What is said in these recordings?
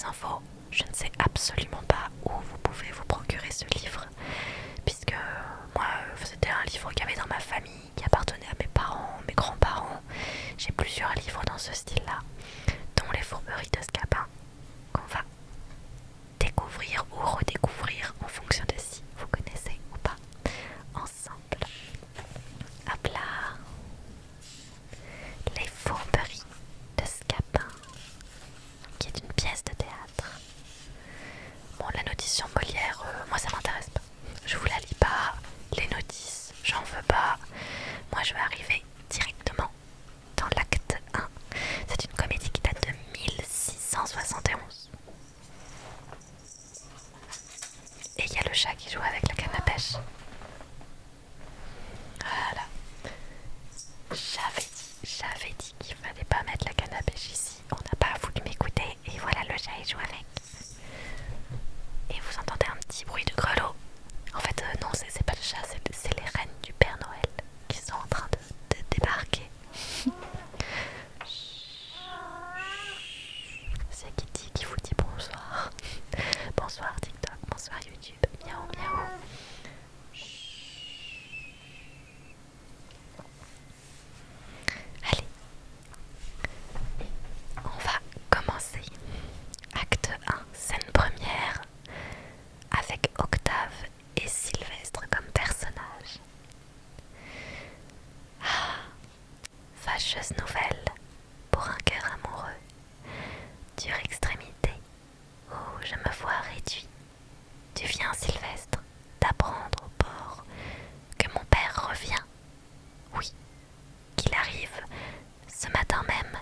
les infos, je ne sais absolument pas où vous pouvez vous procurer ce livre, puisque moi, c'était un livre qu'il y avait dans ma famille, qui appartenait à mes parents, mes grands-parents. J'ai plusieurs livres dans ce style-là, dont Les Fourberies de Scapin, qu'on va découvrir ou redécouvrir en fonction de si vous connaissez ou pas, ensemble. Hop là. Les Fourberies de Scapin, qui est une pièce de théâtre. Bon, la notice sur Molière, moi ça m'intéresse pas. Je vous la lis pas. Les notices, j'en veux pas. Moi je vais arriver directement dans l'acte 1. C'est une comédie qui date de 1671. Et il y a le chat qui joue avec la canne à pêche. Voilà. J'avais dit qu'il fallait pas mettre la canne à pêche ici. On n'a pas voulu m'écouter et voilà, le chat il joue avec. Et vous entendez un petit bruit de grelot. En fait, non, c'est pas le chat, c'est les reines du Père Noël qui sont en train de débarquer. C'est Kitty qui vous dit bonsoir. Bonsoir TikTok, bonsoir YouTube. Miaou miaou. Allez, on va commencer. Acte 1, scène première, avec Octave et Sylvestre comme personnages. Ah, fâcheuse nouvelle pour un cœur amoureux, dure extrémité, où je me vois réduit. Tu viens, Sylvestre, d'apprendre au port que mon père revient. Oui, qu'il arrive ce matin même,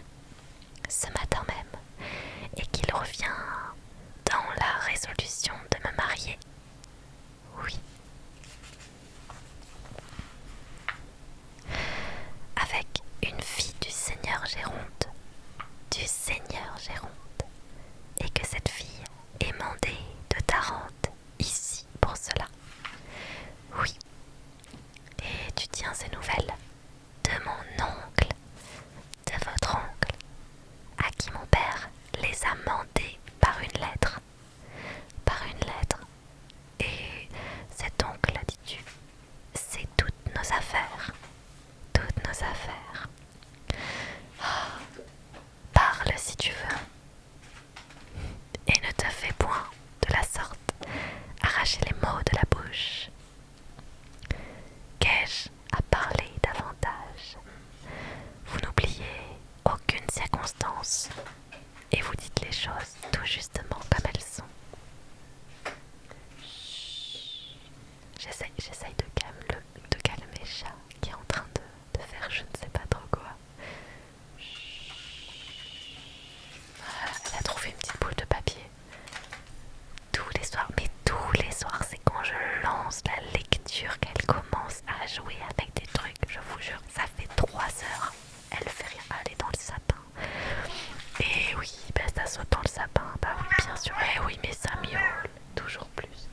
et qu'il revient dans la résolution de me marier. Oui. Avec une fille du Seigneur Géronte, et que cette fille est mandée de Tarente ici pour cela. Oui. Et tu tiens ces nouvelles de mon oncle, de votre oncle, à qui mon père les a mandées par une lettre. Et cet oncle, dis-tu, c'est toutes nos affaires. Oh, parle si tu veux, et ne te fais point de la sorte arracher les mots de la bouche. Qu'ai-je à parler davantage? Vous n'oubliez aucune circonstance et vous dites les choses tout justement comme elles sont. J'essaye de calmer chat qui est en train de faire je ne sais pas trop quoi. Voilà, elle a trouvé une petite boule de papier. Tous les soirs, c'est quand je lance la lecture qu'elle commence à jouer avec des trucs. Je vous jure, ça fait 3 heures. Elle fait rien, elle est dans le sapin. Et oui, bah ça saute dans le sapin. Bah oui, bien sûr. Eh oui, mais ça miaule toujours plus.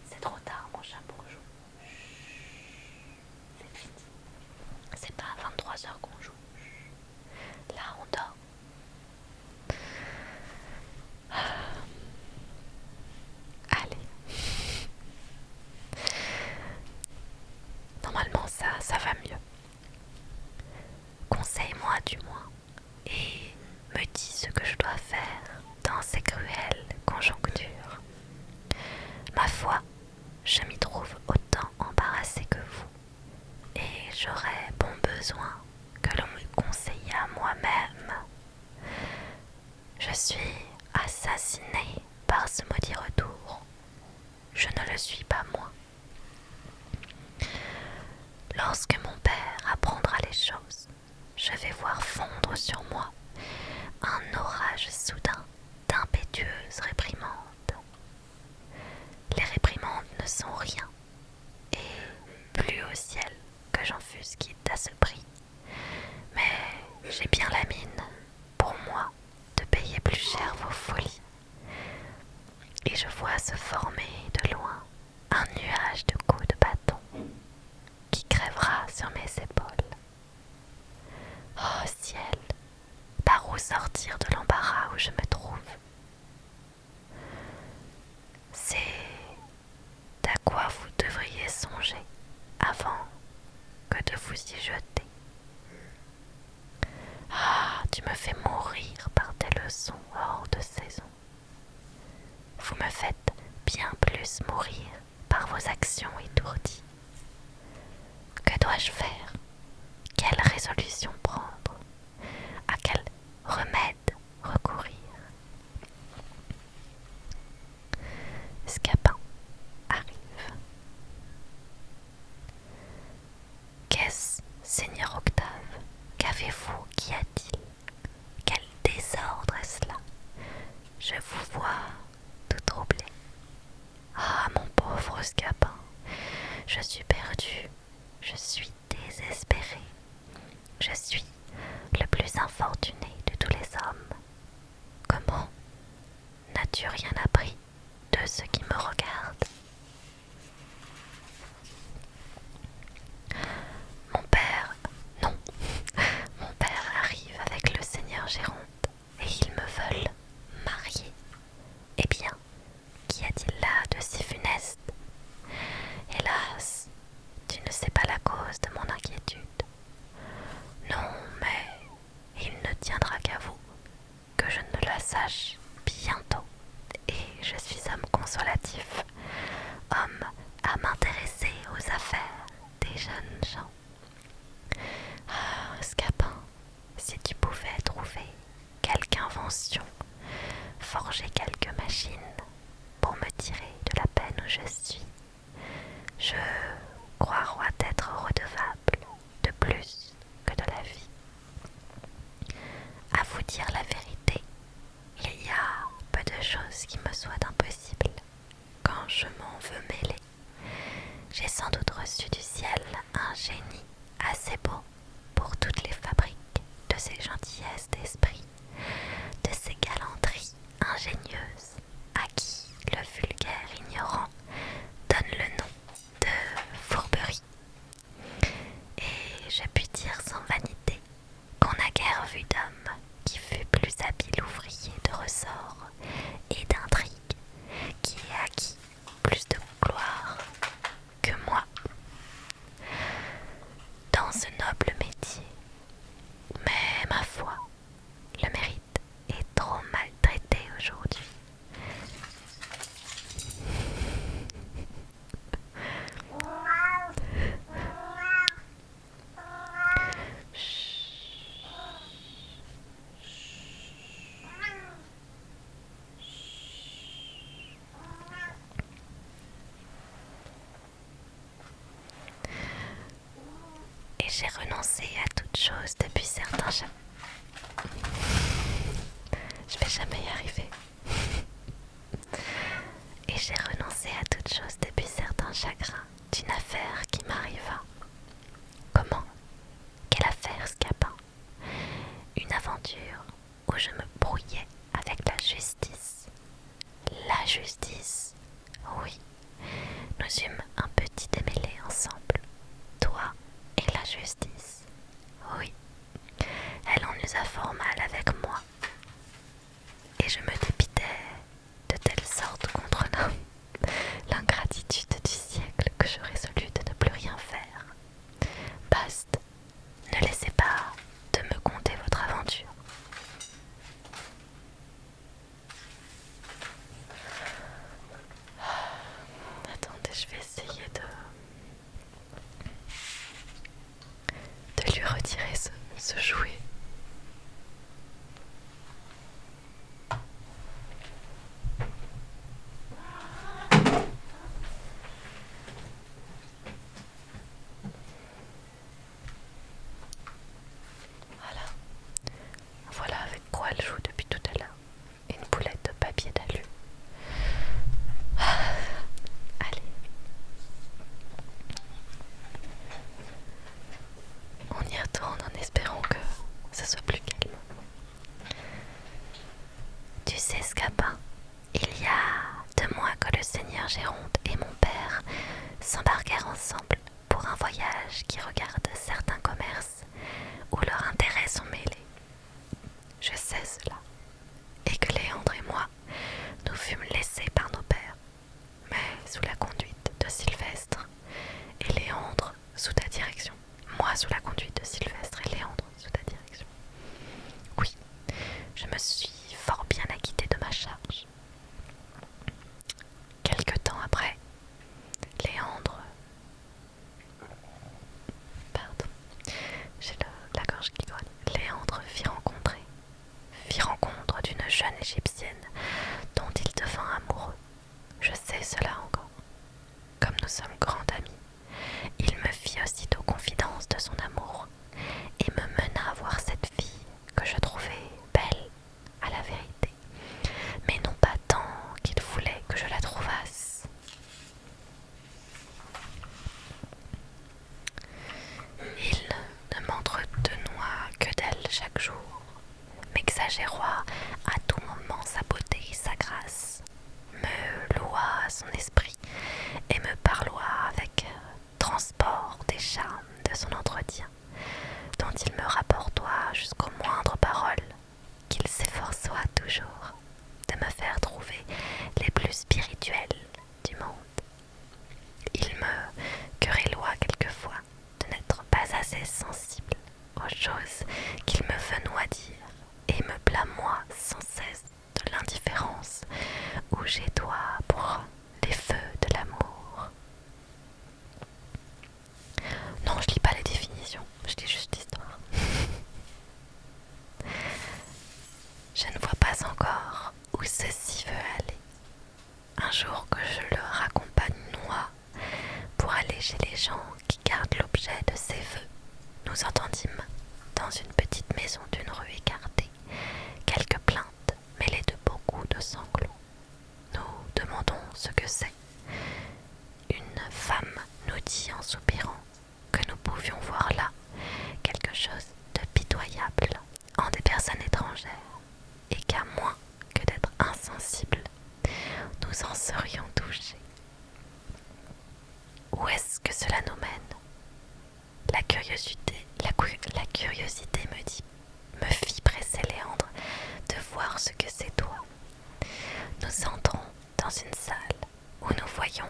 C'est trop tard, mon chat, pour jouer. C'est fini. C'est pas à 23 heures qu'on joue. Là, on dort. Allez. Normalement, ça va mieux. Conseille-moi du moins et me dis ce que je dois faire dans ces cruelles conjonctures. Ma foi, je m'y trouve autant embarrassée que vous, et j'aurais bon besoin que l'on me conseillât moi-même. Je suis assassinée par ce maudit retour. Je ne le suis pas moi. Lorsque mon père apprendra les choses, je vais voir fondre sur moi un orage soudain d'impétueuses réprimandes. Les réprimandes ne sont rien, et plus au ciel que j'en fusse quitte à ce prix. Mais j'ai bien la mine, pour moi, de payer plus cher vos folies. Et je vois se former de loin un nuage de coups de bâton qui crèvera sur mes épaules. Oh ciel, par où sortir de l'embarras où je me trouve. C'est à quoi vous devriez songer avant que de vous y jeter. Ah, tu me fais mourir par tes leçons hors de saison. Vous me faites bien plus mourir par vos actions étourdies. Que dois-je faire? Quelle résolution prendre? À quel remède recourir? Scapin arrive. Qu'est-ce, Seigneur Octave? Qu'avez-vous? Qu'y a-t-il? Quel désordre est-ce là? Je vous vois tout troublé. Ah, mon pauvre Scapin, je suis perdu, je suis désespéré, je suis le plus infortuné de tous les hommes. Comment? N'as-tu rien appris de ce qui me regarde? Mon père, non, mon père arrive avec le seigneur Géronte et ils me veulent marier. Eh bien, qu'y a-t-il là de si funeste? Hélas, tu ne sais pas la cause de mon inquiétude. Non, mais il ne tiendra qu'à vous que je ne la sache bientôt. Et je suis homme consolatif, homme à m'intéresser aux affaires des jeunes gens. Ah, Scapin, si tu pouvais trouver quelque invention, forger quelques machines pour me tirer de la peine où je suis, je croirais être redevable de plus que de la vie. À vous dire la vérité, il y a peu de choses qui me soient impossibles quand je m'en veux mêler. J'ai sans doute reçu du ciel un génie assez beau pour toutes les fabriques de ces gentillesses d'esprit, de ces galanteries ingénieuses à qui le vulgaire ignorant donne le nom de fourberie. Et je puis dire sans vanité qu'on n'a guère vu d'homme qui fut plus habile ouvrier de ressorts et d'intrigues, qui ait acquis plus de gloire que moi dans ce noble métier. Mais ma foi, le mérite est trop maltraité aujourd'hui. Et j'ai renoncé à toute chose depuis certains chapitres. Je vais jamais y arriver. Et j'ai renoncé à toute chose depuis certains chagrins d'une affaire qui m'arriva. Comment? Quelle affaire, Scapin? Une aventure où je me brouillais avec la justice. La justice, oui. Nous eûmes un petit démêlé ensemble, toi et la justice. Oui, elle en usa fort mal avec moi. Et je me dépitais de telle sorte contre l'ingratitude du siècle que je résolus de ne plus rien faire. Bast, ne laissez pas de me conter votre aventure. Attendez, je vais essayer de lui retirer ce jouet. Voilà avec quoi elle joue depuis tout à l'heure. Une boulette de papier d'alu. Allez. On y retourne en espérant que ce soit plus calme. Tu sais, Scapin, il y a 2 mois que le seigneur Géronte et mon père s'embarquèrent ensemble pour un voyage qui regarde certains commerces où leurs intérêts sont mêlés. Je sais me suis fort bien acquittée de ma charge. Quelque temps après, Léandre... Pardon, j'ai la gorge qui grogne. Léandre fit rencontre d'une jeune égyptienne dont il devint amoureux. Je sais cela encore. Comme nous sommes grands amis, il me fit aussitôt confidence de son amour et me mena voir cette fille que je trouvais belle à la vérité, mais non pas tant qu'il voulait que je la trouvasse. Il ne m'entretenua que d'elle chaque jour, m'exagéra à tout moment sa beauté et sa grâce, me loua son esprit et me parloa avec transport des charmes de son entretien, dont il me rapporta jusqu'aux moindres paroles, qu'il s'efforça toujours de me faire trouver les plus spirituelles du monde. Il me querelloa quelquefois de n'être pas assez sensible aux choses qu'il me venoit dire, et me blâmoit sans cesse de l'indifférence où j'étois pour les feux de l'amour. Non, je lis pas les définitions, je lis juste l'histoire. Je ne vois pas encore où ceci veut aller. Un jour que je le raccompagnois pour aller chez les gens qui gardent l'objet de ses vœux, nous entendîmes, dans une petite maison d'une rue écartée, quelques plaintes mêlées de beaucoup de sanglots. Nous demandons ce que c'est. Une femme nous dit en soupirant que nous pouvions voir là quelque chose de pitoyable en des personnes étrangères, et qu'à moins que d'être insensibles, nous en serions touchés. Où est-ce que cela nous mène? La curiosité me fit presser Léandre de voir ce que c'est toi. Nous entrons dans une salle où nous voyons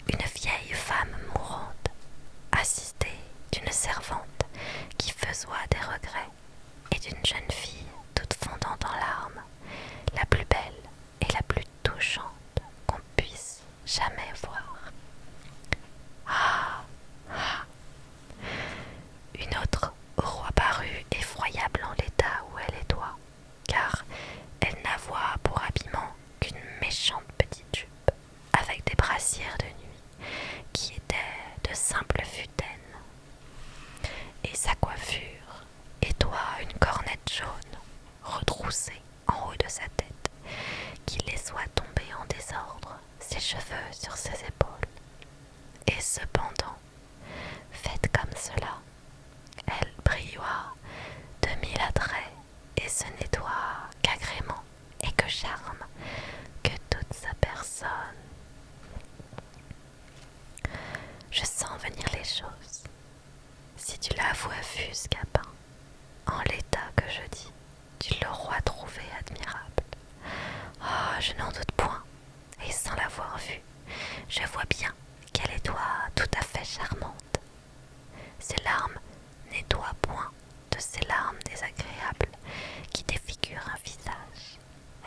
une vieille femme mourante, assistée d'une servante qui faisoit des regrets, et d'une jeune fille toute fondant en larmes, la plus belle et la plus touchante qu'on puisse jamais voir. Ah, ah. Une autre au roi parut effroyable en l'état où elle étoit, car elle n'avoit pour habillement qu'une méchante petite jupe avec des brassières de nuit qui étaient de simples futaines, et sa coiffure étoit une cornette jaune retroussée en haut de sa tête, qui laissoit tomber en désordre ses cheveux sur ses épaules. Et cependant, faite comme cela, elle brilla de mille attraits, et ce n'étoit qu'agrément et que charme que toute sa personne. Je sens venir les choses. Si tu l'avoues vu, Scapin, en l'état que je dis, tu l'auras trouvé admirable. Ah, je n'en doute point, et sans l'avoir vue, je vois bien qu'elle est toi tout à fait charmante. Ses larmes n'étoient point de ces larmes désagréables qui défigurent un visage.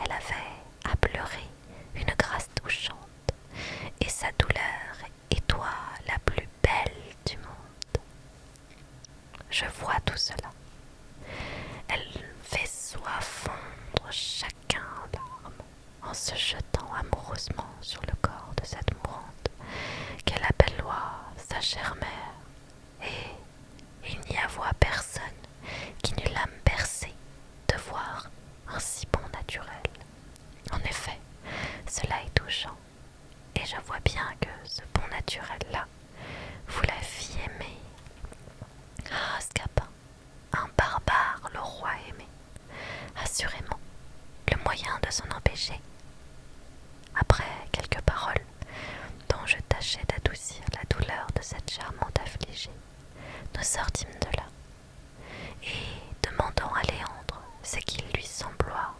Elle avait à pleurer une grâce touchante, et sa douleur est toi la plus belle du monde. Je vois tout cela. Elle fait soit fondre chacun en larmes en se jetant amoureusement sur le corps de cette mourante qu'elle appelloit sa chère mère, et il n'y avoit personne qui n'eût l'âme percée de voir un si bon naturel. En effet, cela est touchant, et je vois bien que ce bon naturel-là vous la fit aimer. Ah, Scapin, un barbare le roi aimé, assurément, le moyen de s'en empêcher. Après quelques paroles dont je tâchais d'adoucir la douleur de cette charmante affligée, nous sortîmes de là, et demandant à Léandre ce qu'il lui sembla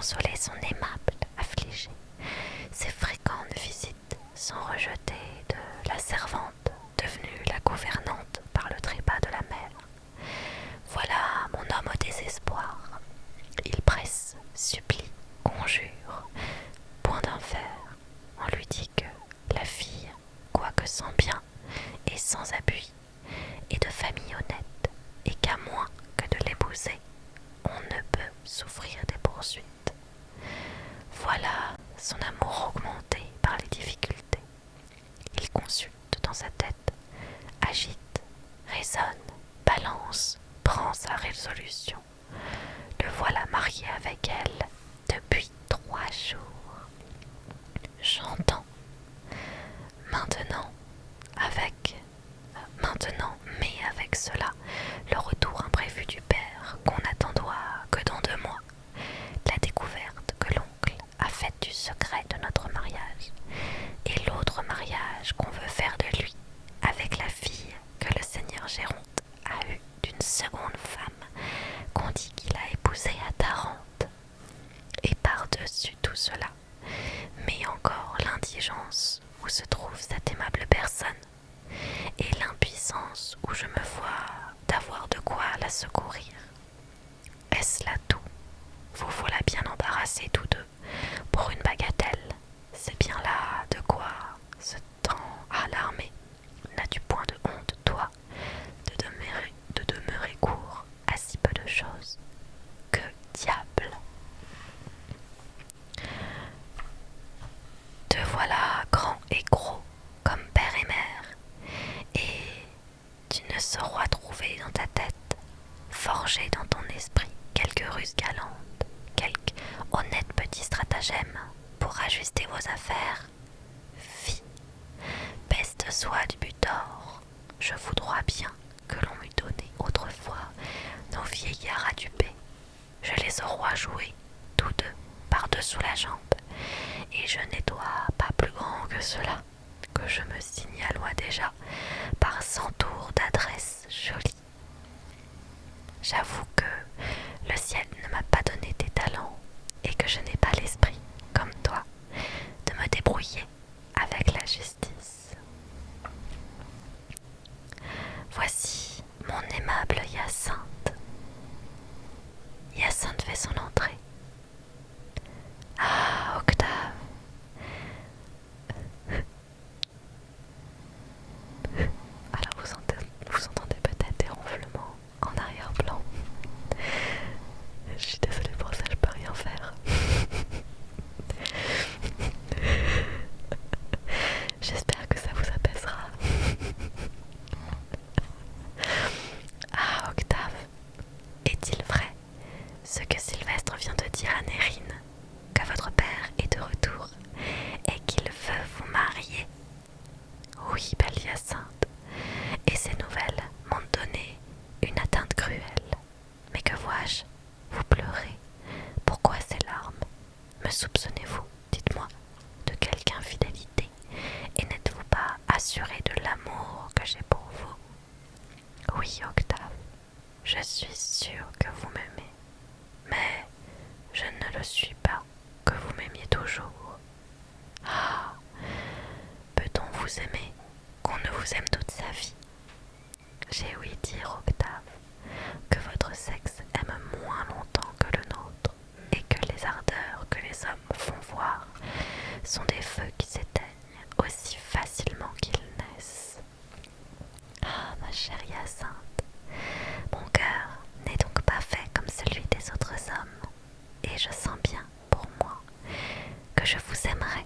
consoler son aimable affligé. Ses fréquentes visites sont rejetées de la servante, devenue la gouvernante par le trépas de la mère. Voilà mon homme au désespoir. Il presse, supplie, conjure, point d'un fer. On lui dit que la fille, quoique sans bien et sans appui, est de famille honnête, et qu'à moins que de l'épouser, on ne peut souffrir des poursuites. Voilà son amour augmenté par les difficultés. Il consulte dans sa tête, agite, raisonne, balance, prend sa résolution. Le voilà marié avec elle depuis 3 jours. J'entends maintenant, mais avec cela, le retour imprévu du père qu'on n'attendoit que dans 2 mois, la découverte que l'oncle a faite du secret de notre mariage, et l'autre mariage qu'on veut faire de lui avec la fille que le seigneur Géronte a eue d'une seconde femme qu'on dit qu'il a épousée à Tarente. Et par-dessus tout cela, mais encore l'indigence où se trouve cette aimable personne, et l'impuissance où je me vois d'avoir de quoi la secourir. Est-ce là tout? Vous voilà bien embarrassés tous deux pour une bagatelle. C'est bien là de quoi ce temps alarmé. N'as-tu point de honte, toi, de demeurer court à si peu de choses? Que diable! Te voilà grand et gros comme père et mère, et tu ne sauras trouver dans ta tête, forger dans ton esprit quelques ruses galantes, quelque honnête petit stratagème pour ajuster vos affaires. Fi, peste soit du Butor, je voudrais bien que l'on m'eût donné autrefois nos vieillards à duper. Je les aurais joués, tous deux, par-dessous la jambe, et je n'ai doigt pas plus grand que cela, que je me signalois déjà par 100 tours d'adresse jolie. J'avoue que le ciel ne m'a pas donné tes talents, et que je n'ai pas l'esprit, comme toi, de me débrouiller avec la justice. Voici mon aimable Hyacinthe. Hyacinthe fait son entrée. Ah, Octave! Alors vous entendez peut-être des ronflements en arrière-plan. Je suis désolée pour ça, je peux rien faire. J'espère que ça vous apaisera. Ah, Octave, est-il vrai ce que Sylvestre vient de dire à Nérine, que votre père est de retour et qu'il veut vous marier? Oui, belle Hyacinthe, et ces nouvelles m'ont donné une atteinte cruelle. Mais que vois-je? Vous pleurez. Pourquoi ces larmes? Me soupçonnez-vous, dites-moi, de quelque infidélité, et n'êtes-vous pas assuré de l'amour que j'ai pour vous? Oui, Octave, je suis sûre que vous m'aimez, mais je ne le suis pas que vous m'aimiez toujours. Ah, peut-on vous aimer qu'on ne vous aime toute sa vie? J'ai ouï dire, Octave, que votre sexe aime moins longtemps que le nôtre, et que les ardeurs que les hommes font voir sont des feux qui s'éteignent aussi facilement qu'ils naissent. Ah, ma chère Hyacinthe, mon cœur n'est donc pas fait comme celui des autres hommes, et je sens bien, pour moi, que je vous aimerai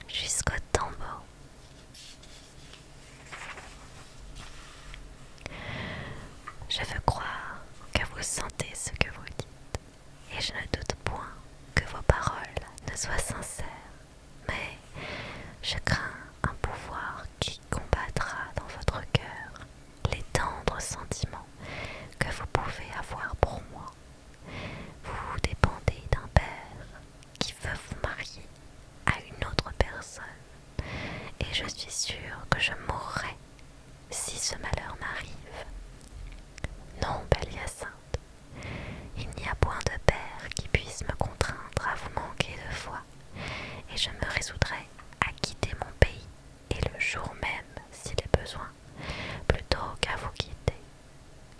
jusqu'au tombeau. Je veux croire que vous sentez ce que vous dites, et je ne doute point que vos paroles ne soient sincères, mais je crains un pouvoir qui combattra dans votre cœur les tendres sentiments que vous pouvez avoir pour moi. Vous dépendez d'un père qui veut vous marier à une autre personne, et je suis sûre que je mourrai si ce malheur m'arrive. Non,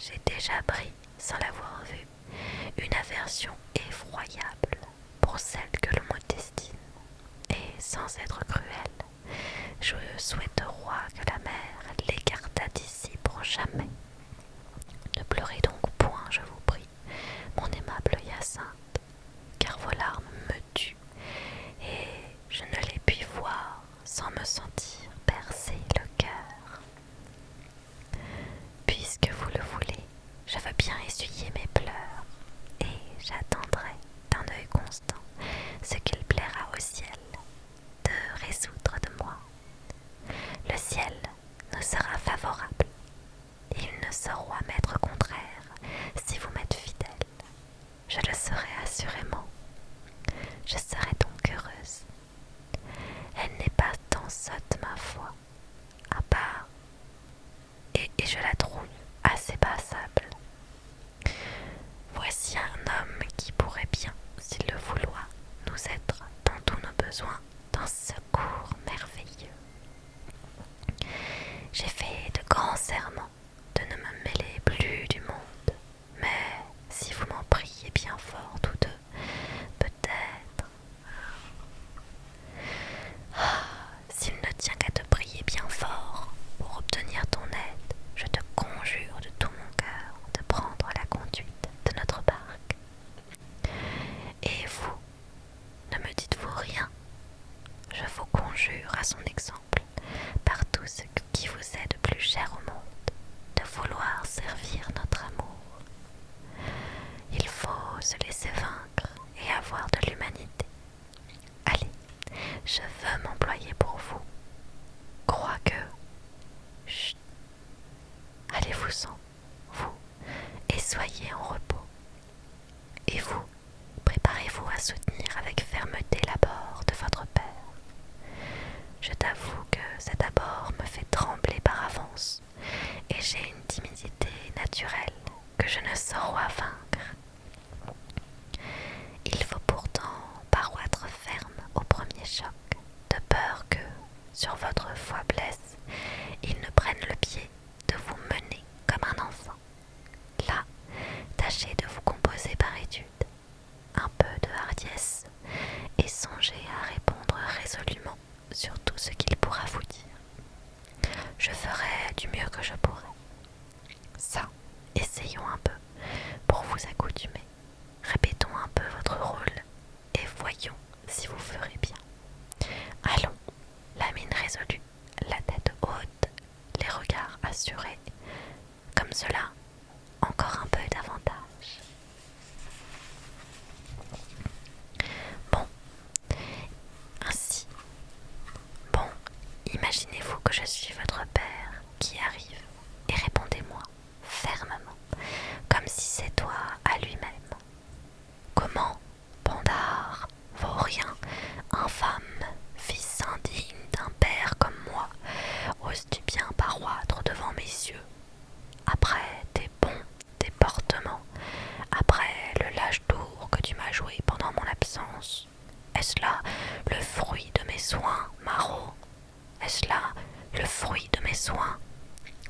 j'ai déjà pris, sans l'avoir vue, une aversion effroyable pour celle que le mot destine, et sans être cruelle, je souhaite au roi que la mer l'écartât d'ici pour jamais. Ne pleurez donc point, je vous prie, mon aimable Hyacinthe, car vos larmes me tuent, et je ne les puis voir sans me sentir percer le cœur. Puisque vous le voulez, je veux bien essuyer mes pleurs, et j'attendrai d'un œil constant ce qu'il plaira au ciel de résoudre de moi. Le ciel nous sera favorable, et il ne saura m'être contraire si vous m'êtes fidèle. Je le serai assurément. Je serai donc heureuse. Elle n'est pas tant sotte, ma foi, à part, et je la trouve assez passable. Voici un homme qui pourrait bien, s'il le vouloir, nous être dans tous nos besoins d'un secours merveilleux. J'ai fait de grands serments de ne me mêler plus du monde, mais si vous m'en priez bien fort tous deux, peut-être. S'il ne tient qu'à te prier bien fort pour obtenir ton aide, je te conjure de tout mon cœur de prendre la conduite de notre barque. Et vous, ne me dites-vous rien? Je vous conjure à son exemple, par tout ce qui vous est de plus cher au monde, de vouloir servir notre amour. Il faut se laisser vaincre et avoir de l'humanité. Allez, je veux m'employer pour vous. Crois que... Chut. Allez-vous-en, vous, et soyez en repos. Et vous, préparez-vous à soutenir avec fermeté l'abord de votre père. Je t'avoue que cet abord me fait trembler par avance, et j'ai une timidité naturelle que je ne saurais vaincre. Il faut pourtant paroître ferme au premier choc, de peur que, sur votre foi blesse, il ne prenne le pied de vous mener comme un enfant. Là, tâchez de vous composer par étude, un peu de hardiesse, et songez à répondre résolument sur tout ce qu'il pourra vous dire. Je ferai du mieux que je pourrai. Ça, essayons un peu pour vous accoutumer. Répétons un peu votre rôle et voyons si vous ferez bien. Allons, la mine résolue, la tête haute, les regards assurés. Comme cela, encore un peu davantage. Bon, ainsi. Bon, imaginez-vous que je suis votre père qui arrive et répondez-moi fermement, comme si c'est toi à lui-même. Comment, Pandare, vaurien, infâme, fils indigne d'un père comme moi, oses-tu bien paroître devant mes yeux? Après tes bons déportements, après le lâche tour que tu m'as joué pendant mon absence, est-ce là le fruit de mes soins, Marot? Est-ce là le fruit de mes soins,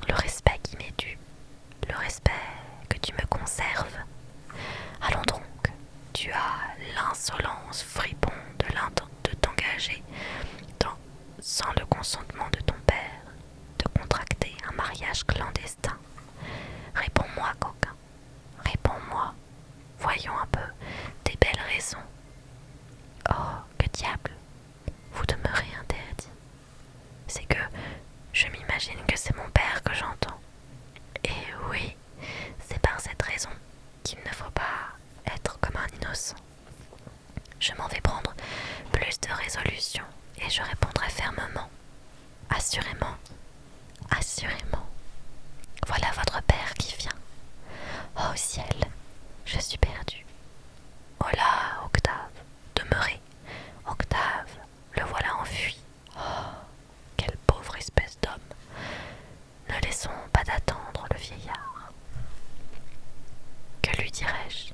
le respect qui m'est dû, le respect que tu me conserves? Allons donc, tu as l'insolence fripon de t'engager, sans le consentement de ton père, de contracter un mariage clandestin. Réponds-moi, coquin, réponds-moi, voyons un peu tes belles raisons. Oh, que diable, vous demeurez interdit. C'est que je m'imagine que c'est mon père que j'entends. Et oui, c'est par cette raison qu'il ne faut pas être comme un innocent. Je m'en vais prendre plus de résolution et je répondrai fermement, assurément, assurément. Voilà votre père qui vient. Oh ciel, je suis perdue. Oh là, Octave, demeurez. Octave, le voilà enfui. Oh, quelle pauvre espèce d'homme. Ne laissons pas d'attendre le vieillard. Que lui dirai-je?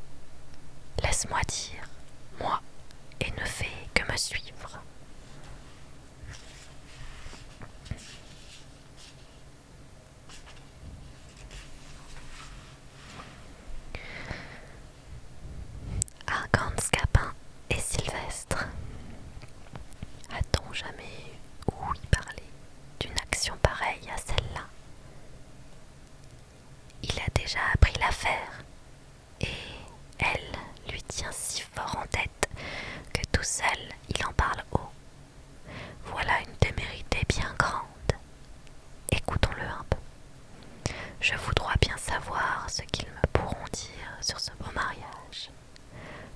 Laisse-moi dire, moi, et ne fais que me suivre. il a déjà appris l'affaire, et elle lui tient si fort en tête que tout seul il en parle haut. Voilà une témérité bien grande. Écoutons-le un peu. Je voudrais bien savoir ce qu'ils me pourront dire sur ce beau mariage.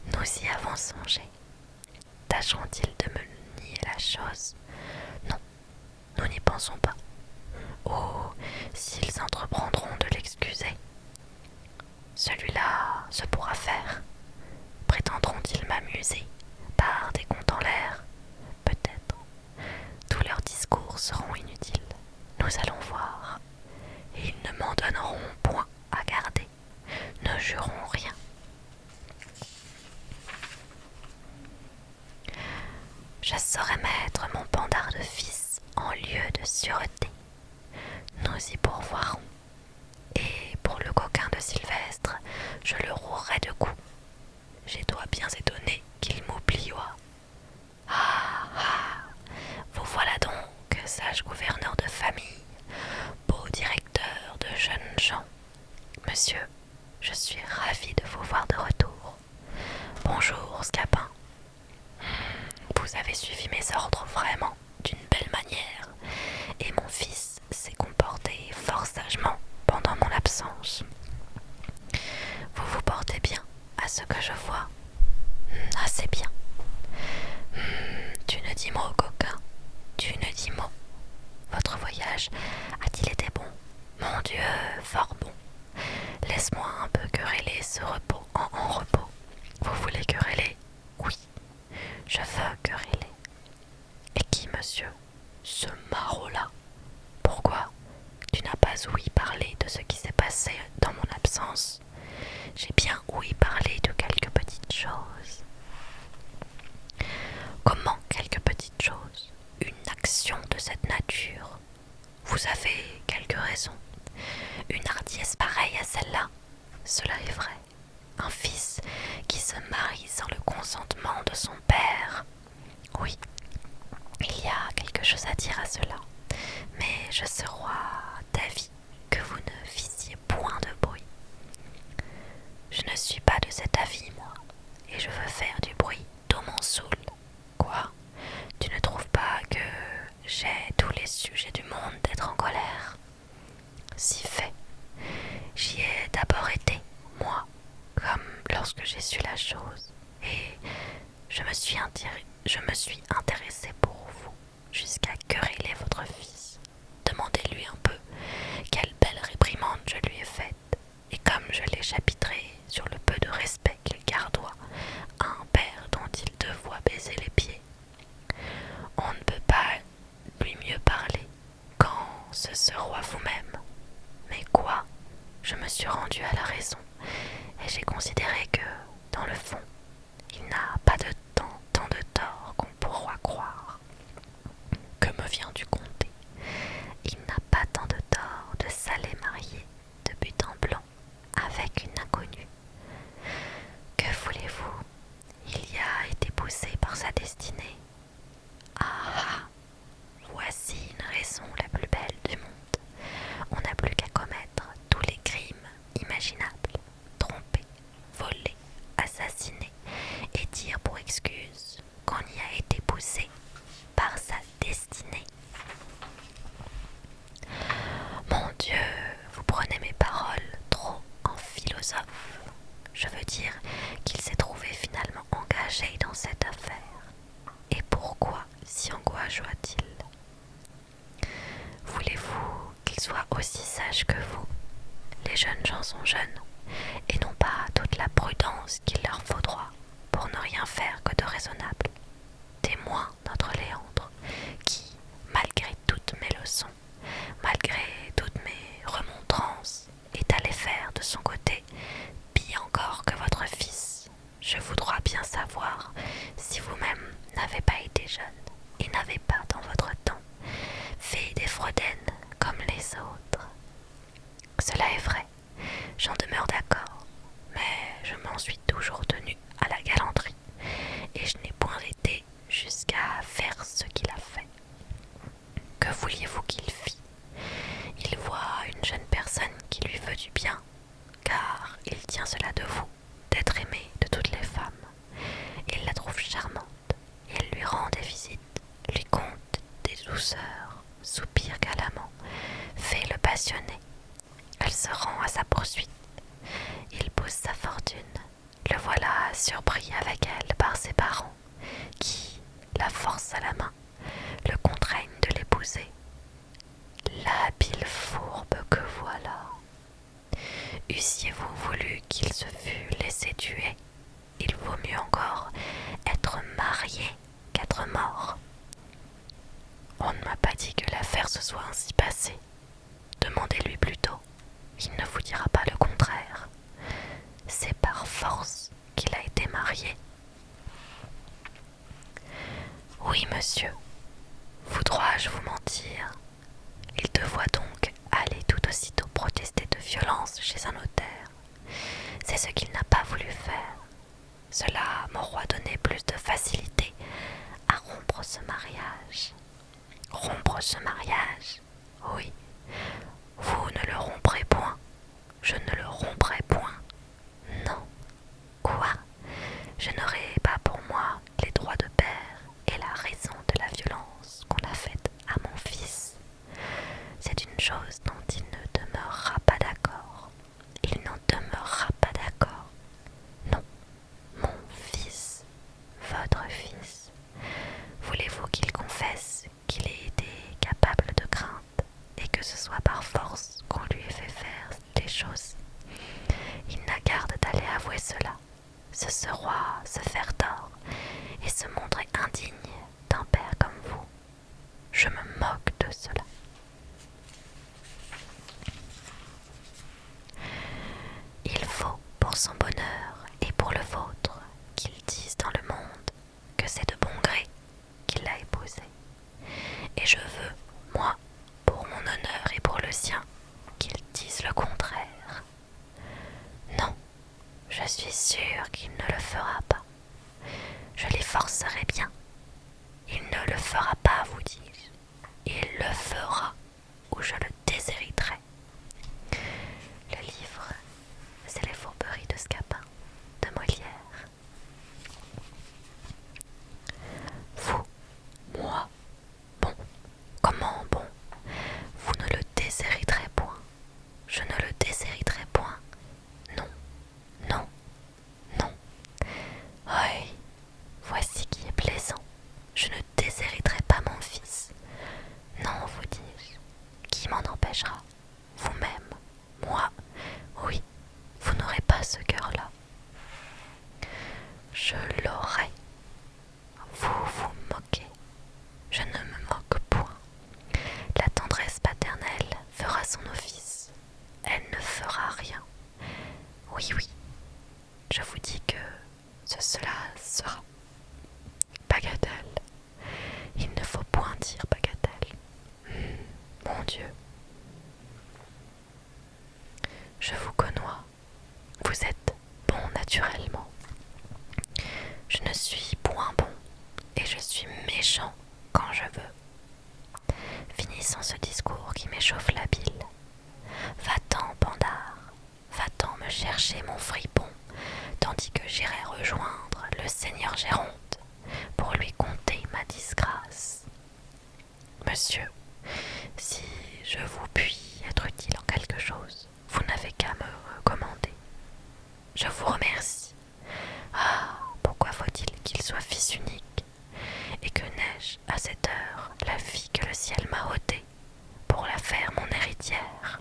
Nous y avons songé. Tâcheront-ils de me nier la chose? Non, nous n'y pensons pas. Oh, s'ils entreprendront de l'excuser, celui-là se pourra faire. Prétendront-ils m'amuser par des contes en l'air? Peut-être. Tous leurs discours seront inutiles. Nous allons voir. Et ils ne m'en donneront point à garder. Ne jurons rien. Je saurai mettre mon pendard de fils en lieu de sûreté. Nous y pourvoirons. Et pour le coquin de Sylvestre, je le rouerai de coups. J'étais bien étonné qu'il m'oublioie. Ah, ah, vous voilà donc, sage gouverneur de famille, beau directeur de jeunes gens. Monsieur, je suis ravi de vous voir de retour. Bonjour, Scapin. Vous avez suivi mes ordres vraiment d'une belle manière, et mon fils s'est comporté fort sagement pendant mon absence. Vous vous portez bien, à ce que je vois. Assez bien. Tu ne dis mot, coquin. Tu ne dis mot. Votre voyage a-t-il été bon? Mon Dieu, fort bon. Laisse-moi un peu quereller ce repos en repos. Vous voulez quereller? Oui, je veux quereller. Et qui, monsieur? Ce maraud-là. Pourquoi? Tu n'as pas ouï parler de ce qui s'est passé dans mon absence? J'ai bien ouï parler de quelques petites choses. Comment quelques petites choses? Une action de cette nature? Vous avez quelques raisons. Une hardiesse pareille à celle-là? Cela est vrai. Un fils qui se marie sans le consentement de son père? Oui, il y a quelque chose à dire à cela. Mais je serai d'avis que vous ne fisiez point de bruit. Je ne suis pas de cet avis, moi, et je veux faire du bruit d'où m'en saoule. Quoi? Tu ne trouves pas que j'ai tous les sujets du monde d'être en colère? Si fait. J'y ai d'abord été, moi, comme lorsque j'ai su la chose, et je me suis intéressée pour vous jusqu'à quereller votre fils. Demandez-lui un peu quelle belle réprimande je lui ai faite, et comme je l'ai chapitré sur le peu de respect qu'il gardoit à un père dont il devoit baiser les pieds. On ne peut pas lui mieux parler quand ce sera vous-même. Mais quoi? Je me suis rendue à la raison, et j'ai considéré que, dans le fond, il n'a pas de tant de tort qu'on pourra croire. Que me viens-tu conter? Il n'a pas tant de tort de s'aller marier de but en blanc avec une inconnue. Que voulez-vous? Il y a été poussé par sa destinée. Ah ah! Voici une raison la plus belle du monde. On n'a plus qu'à commettre tous les crimes imaginables, tromper, voler, assassiner, et dire pour excuse qu'on y a été poussé par sa destinée. Mon Dieu, vous prenez mes paroles trop en philosophe. Je veux dire qu'il s'est trouvé finalement engagé dans cette affaire. Et pourquoi s'y engageoit-il? Voulez-vous qu'il soit aussi sage que vous? Les jeunes gens sont jeunes, et n'ont pas toute la prudence qu'il leur faudra pour ne rien faire que de raisonnable. Témoin notre Léandre, qui, malgré toutes mes leçons, malgré toutes mes remontrances, est allé faire de son côté pis encore que votre fils. Je voudrais bien savoir si vous-même n'avez pas été jeune et n'avez pas dans votre temps fait des fraudaines comme les autres. Cela est vrai, j'en demeure d'accord, mais je m'en suis toujours tenu à la galanterie, et je n'ai point été jusqu'à faire ce qu'il a fait. Que vouliez-vous qu'il fît? Il Eussiez-vous voulu qu'il se fût laissé tuer? Il vaut mieux encore être marié qu'être mort. On ne m'a pas dit que l'affaire se soit ainsi passée. Demandez-lui plutôt. Il ne vous dira pas le contraire. C'est par force qu'il a été marié. Oui, monsieur. Voudrais-je vous mentir? Il devra donc aller tout aussitôt protester de violence chez un notaire. C'est ce qu'il n'a pas voulu faire. Cela m'aura donné plus de facilité à rompre ce mariage. Rompre ce mariage? Oui. Vous ne le romprez point. Je ne le romprai point. Non. Quoi? Je n'aurai pas pour moi les droits de père et la raison de la violence qu'on a faite à mon fils. C'est une chose dont il ne demeurera pas d'accord. Il n'en demeurera pas d'accord. Non, mon fils, votre fils. Voulez-vous qu'il confesse qu'il ait été capable de crainte et que ce soit par force qu'on lui ait fait faire les choses? Il n'a garde d'aller avouer cela. Ce sera se faire tort et se montrer indigne d'un père comme vous. Je me moque de cela. Il faut, pour son bonheur et pour le vôtre, qu'il dise dans le monde que c'est de bon gré qu'il l'a épousée. Et je veux, moi, pour mon honneur et pour le sien, qu'il dise le contraire. Non, je suis sûre qu'il ne le fera pas. Je les forcerai bien. Il ne le fera pas, vous dis-je. Il le fera, ou je le déshériterai. Le livre, c'est Les Fourberies de Scapin, de Molière. Vous, moi, bon, comment bon? Vous ne le déshériterez point. Je ne le déshériterai point. Non, non, non. Oui, voici qui est plaisant. Je ne déshériterai pas mon fils. Non, vous dis-je. Qui m'en empêchera? Vous-même, moi, oui, vous n'aurez pas ce cœur-là. Je l'aurai. Vous vous moquez. Je ne me moque point. La tendresse paternelle fera son office. Elle ne fera rien. Oui, oui, je vous dis que cela sera. Bagatelle. Il ne faut point dire bagatelle. Mon Dieu. Je vous connais. Vous êtes bon naturellement. Je ne suis point bon et je suis méchant quand je veux. Finissons ce discours qui m'échauffe la bile. Va-t'en, Pandare, va-t'en me chercher mon fripon, tandis que j'irai rejoindre le seigneur Géronte pour lui conter ma disgrâce. Monsieur, si je vous puis être utile en quelque chose, vous n'avez qu'à me recommander. Je vous remercie. Ah, pourquoi faut-il qu'il soit fils unique? Et que n'ai-je à cette heure la fille que le ciel m'a ôtée pour la faire mon héritière?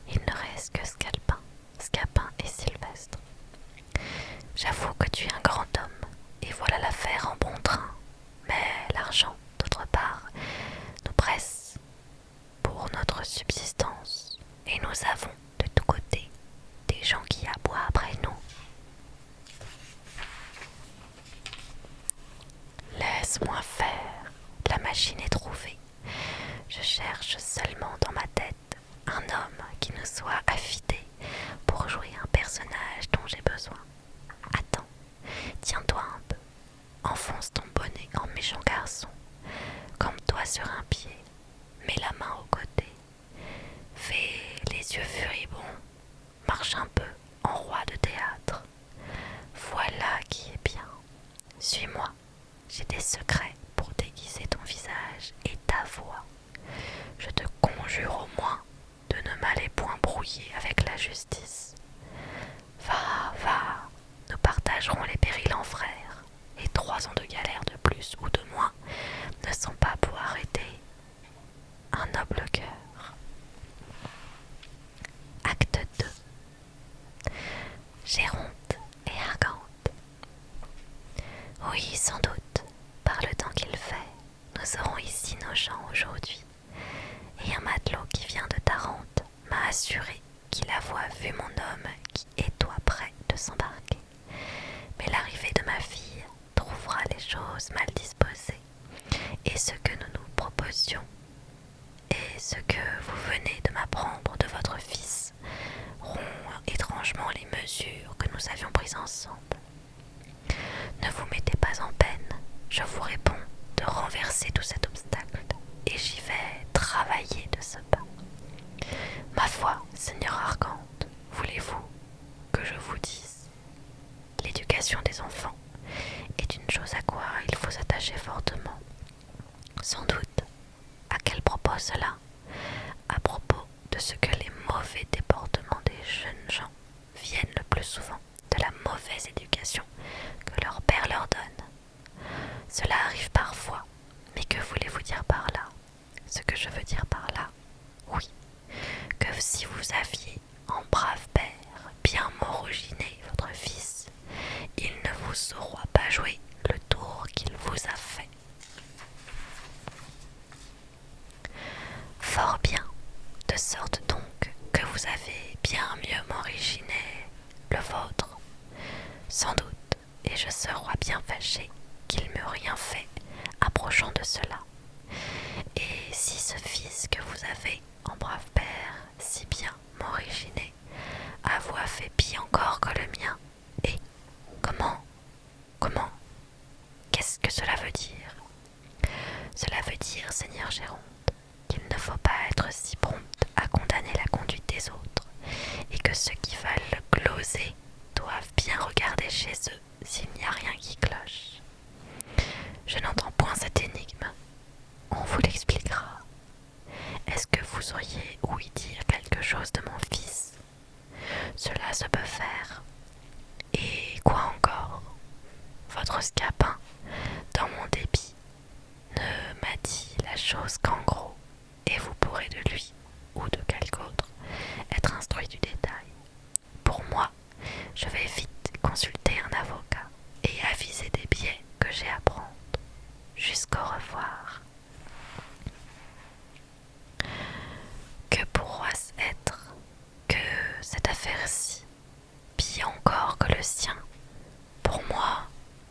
Il ne reste que Scapin et Sylvestre. J'avoue que tu es un grand homme, et voilà l'affaire en bon train. Mais l'argent, d'autre part, nous presse pour notre subsistance, et nous avons de tous côtés des gens qui aboient après nous. Laisse-moi faire, la machine est trouvée. Je cherche seulement dans ma tête un homme qui ne soit affidé pour jouer un personnage dont j'ai besoin. Attends, tiens-toi un peu, enfonce ton bonnet en méchant garçon, campe-toi sur un pied, mets la main au côté, fais les yeux furibonds, marche un peu en roi de théâtre. Voilà qui est bien. Suis-moi, j'ai des secrets pour déguiser ton visage et ta voix. Je te conjure au moins de ne m'aller point brouiller avec la justice. Va, va, nous partagerons les périls en frères, et 3 ans de galère de plus ou de moins ne sont pas pour arrêter un noble cœur. Géronte et Argante. Oui, sans doute, par le temps qu'il fait, nous aurons ici nos gens aujourd'hui. Et un matelot qui vient de Tarente m'a assuré qu'il avait vu mon homme qui est toi près de s'embarquer. Mais l'arrivée de ma fille trouvera les choses mal disposées, et ce que nous nous proposions, et ce que vous venez de m'apprendre de votre fils, rompt étrangement les mesures que nous avions prises ensemble. Ne vous mettez pas en peine, je vous réponds de renverser tout cet obstacle, et j'y vais travailler de ce pas. Ma foi, Seigneur Argante, voulez-vous que je vous dise? L'éducation des enfants est une chose à quoi il faut s'attacher fortement. Sans doute. À quel propos cela? À propos de ce que les mauvais déportements des jeunes gens viennent le plus souvent de la mauvaise éducation que leur père leur donne. Cela arrive parfois, mais que voulez-vous dire par là? Ce que je veux dire par là, oui, que si vous aviez en brave père bien moroginer votre fils, il ne vous saura pas jouer le tour qu'il vous a fait. Fort bien, de sorte donc que vous avez bien mieux m'originer le vôtre, sans doute, et je serai bien fâché qu'il m'eût rien fait approchant de cela. Et si ce fils que vous avez en brave père si bien m'originé avoue fait pis encore que le mien, et comment, qu'est-ce que cela veut dire? Cela veut dire, Seigneur Géronte, qu'il ne faut pas être si prompt à condamner la conduite des autres, et que ceux qui veulent le gloser doivent bien regarder chez eux s'il n'y a rien qui cloche. Je n'entends point cette énigme. On vous l'expliquera. Est-ce que vous auriez ouï dire quelque chose de mon fils? Cela se peut faire. Et quoi encore? Votre scapin, dans mon débit, ne m'a dit la chose qu'en gros, et vous pourrez de lui, ou de quelque autre, être instruit du détail. Pour moi, je vais vite consulter un avocat et aviser des biais que j'ai à prendre. Jusqu'au revoir. Que pourra-ce être que cette affaire-ci, pire encore que le sien? Pour moi,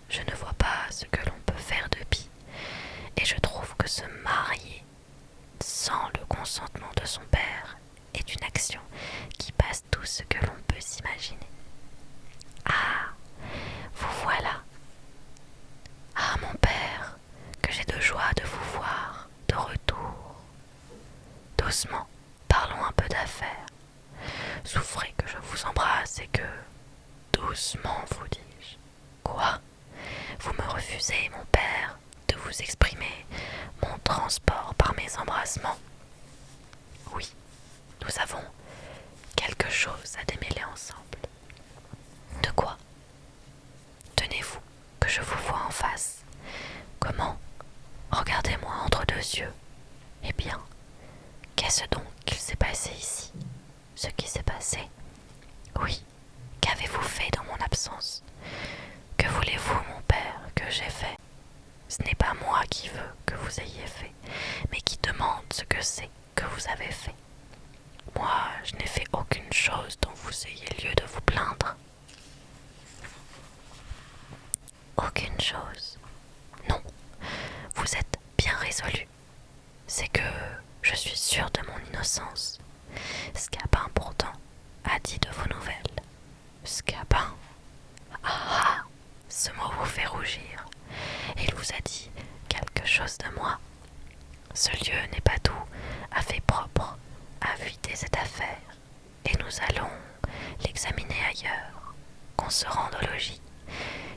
je ne vois pas ce que l'on peut faire de pis, et je trouve que se marier sans le consentement de son père est une action qui passe tout ce que l'on peut s'imaginer. Ah, vous voilà. Ah, mon père, que j'ai de joie de vous voir de retour. Doucement, parlons un peu d'affaires. Souffrez que je vous embrasse et que... Doucement, vous dis-je. Quoi? Vous me refusez, mon père, de vous exprimer mon transport par mes embrassements? Oui, nous avons quelque chose à démêler ensemble. De quoi? Tenez-vous, que je vous vois en face. Comment? Regardez-moi entre deux yeux. Eh bien, qu'est-ce donc qu'il s'est passé ici? Ce qui s'est passé? Oui. Qu'avez-vous fait dans mon absence? Que voulez-vous, mon père, que j'ai fait? Ce n'est pas moi qui veux que vous ayez fait, mais qui demande ce que c'est que vous avez fait. Moi, je n'ai fait aucune chose dont vous ayez lieu de vous plaindre. Aucune chose. Non, vous êtes bien résolu. C'est que je suis sûre de mon innocence. Scapin, pourtant, a dit de vos nouvelles. Scapin? Ah! Ce mot vous fait rougir. Il vous a dit quelque chose de moi. Ce lieu n'est pas tout à fait propre à éviter cette affaire, et nous allons l'examiner ailleurs. Qu'on se rende au logis.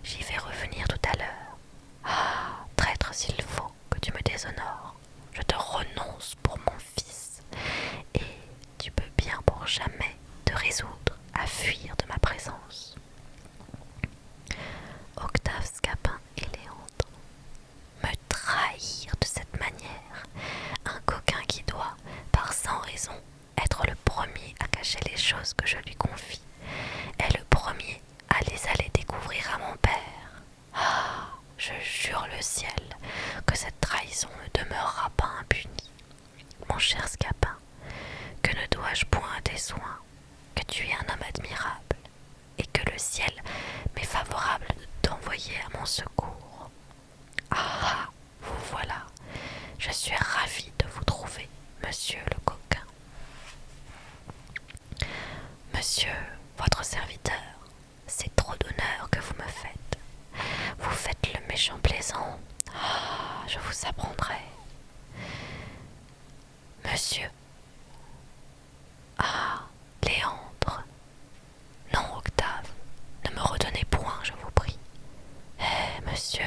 J'y vais revenir tout à l'heure. Ah, traître s'il faut que tu me déshonores. Je te renonce pour mon fils, et tu peux bien pour jamais te résoudre à fuir de ma présence. Octave Scapin et Léandre. Me trahir de cette manière, un coquin qui doit, par sans raison, être le premier à cacher les choses que je lui confie, est le premier allez découvrir à mon père. Ah, je jure le ciel que cette trahison ne demeurera pas impunie. Mon cher Scapin, que ne dois-je point à tes soins, que tu es un homme admirable, et que le ciel m'est favorable de t'envoyer à mon secours. Ah, vous voilà, je suis ravie de vous trouver, monsieur le coquin. Monsieur, votre serviteur, c'est trop d'honneur que vous me faites. Vous faites le méchant plaisant. Ah, je vous apprendrai. Monsieur. Ah, Léandre. Non, Octave, ne me retenez point, je vous prie. Eh, monsieur,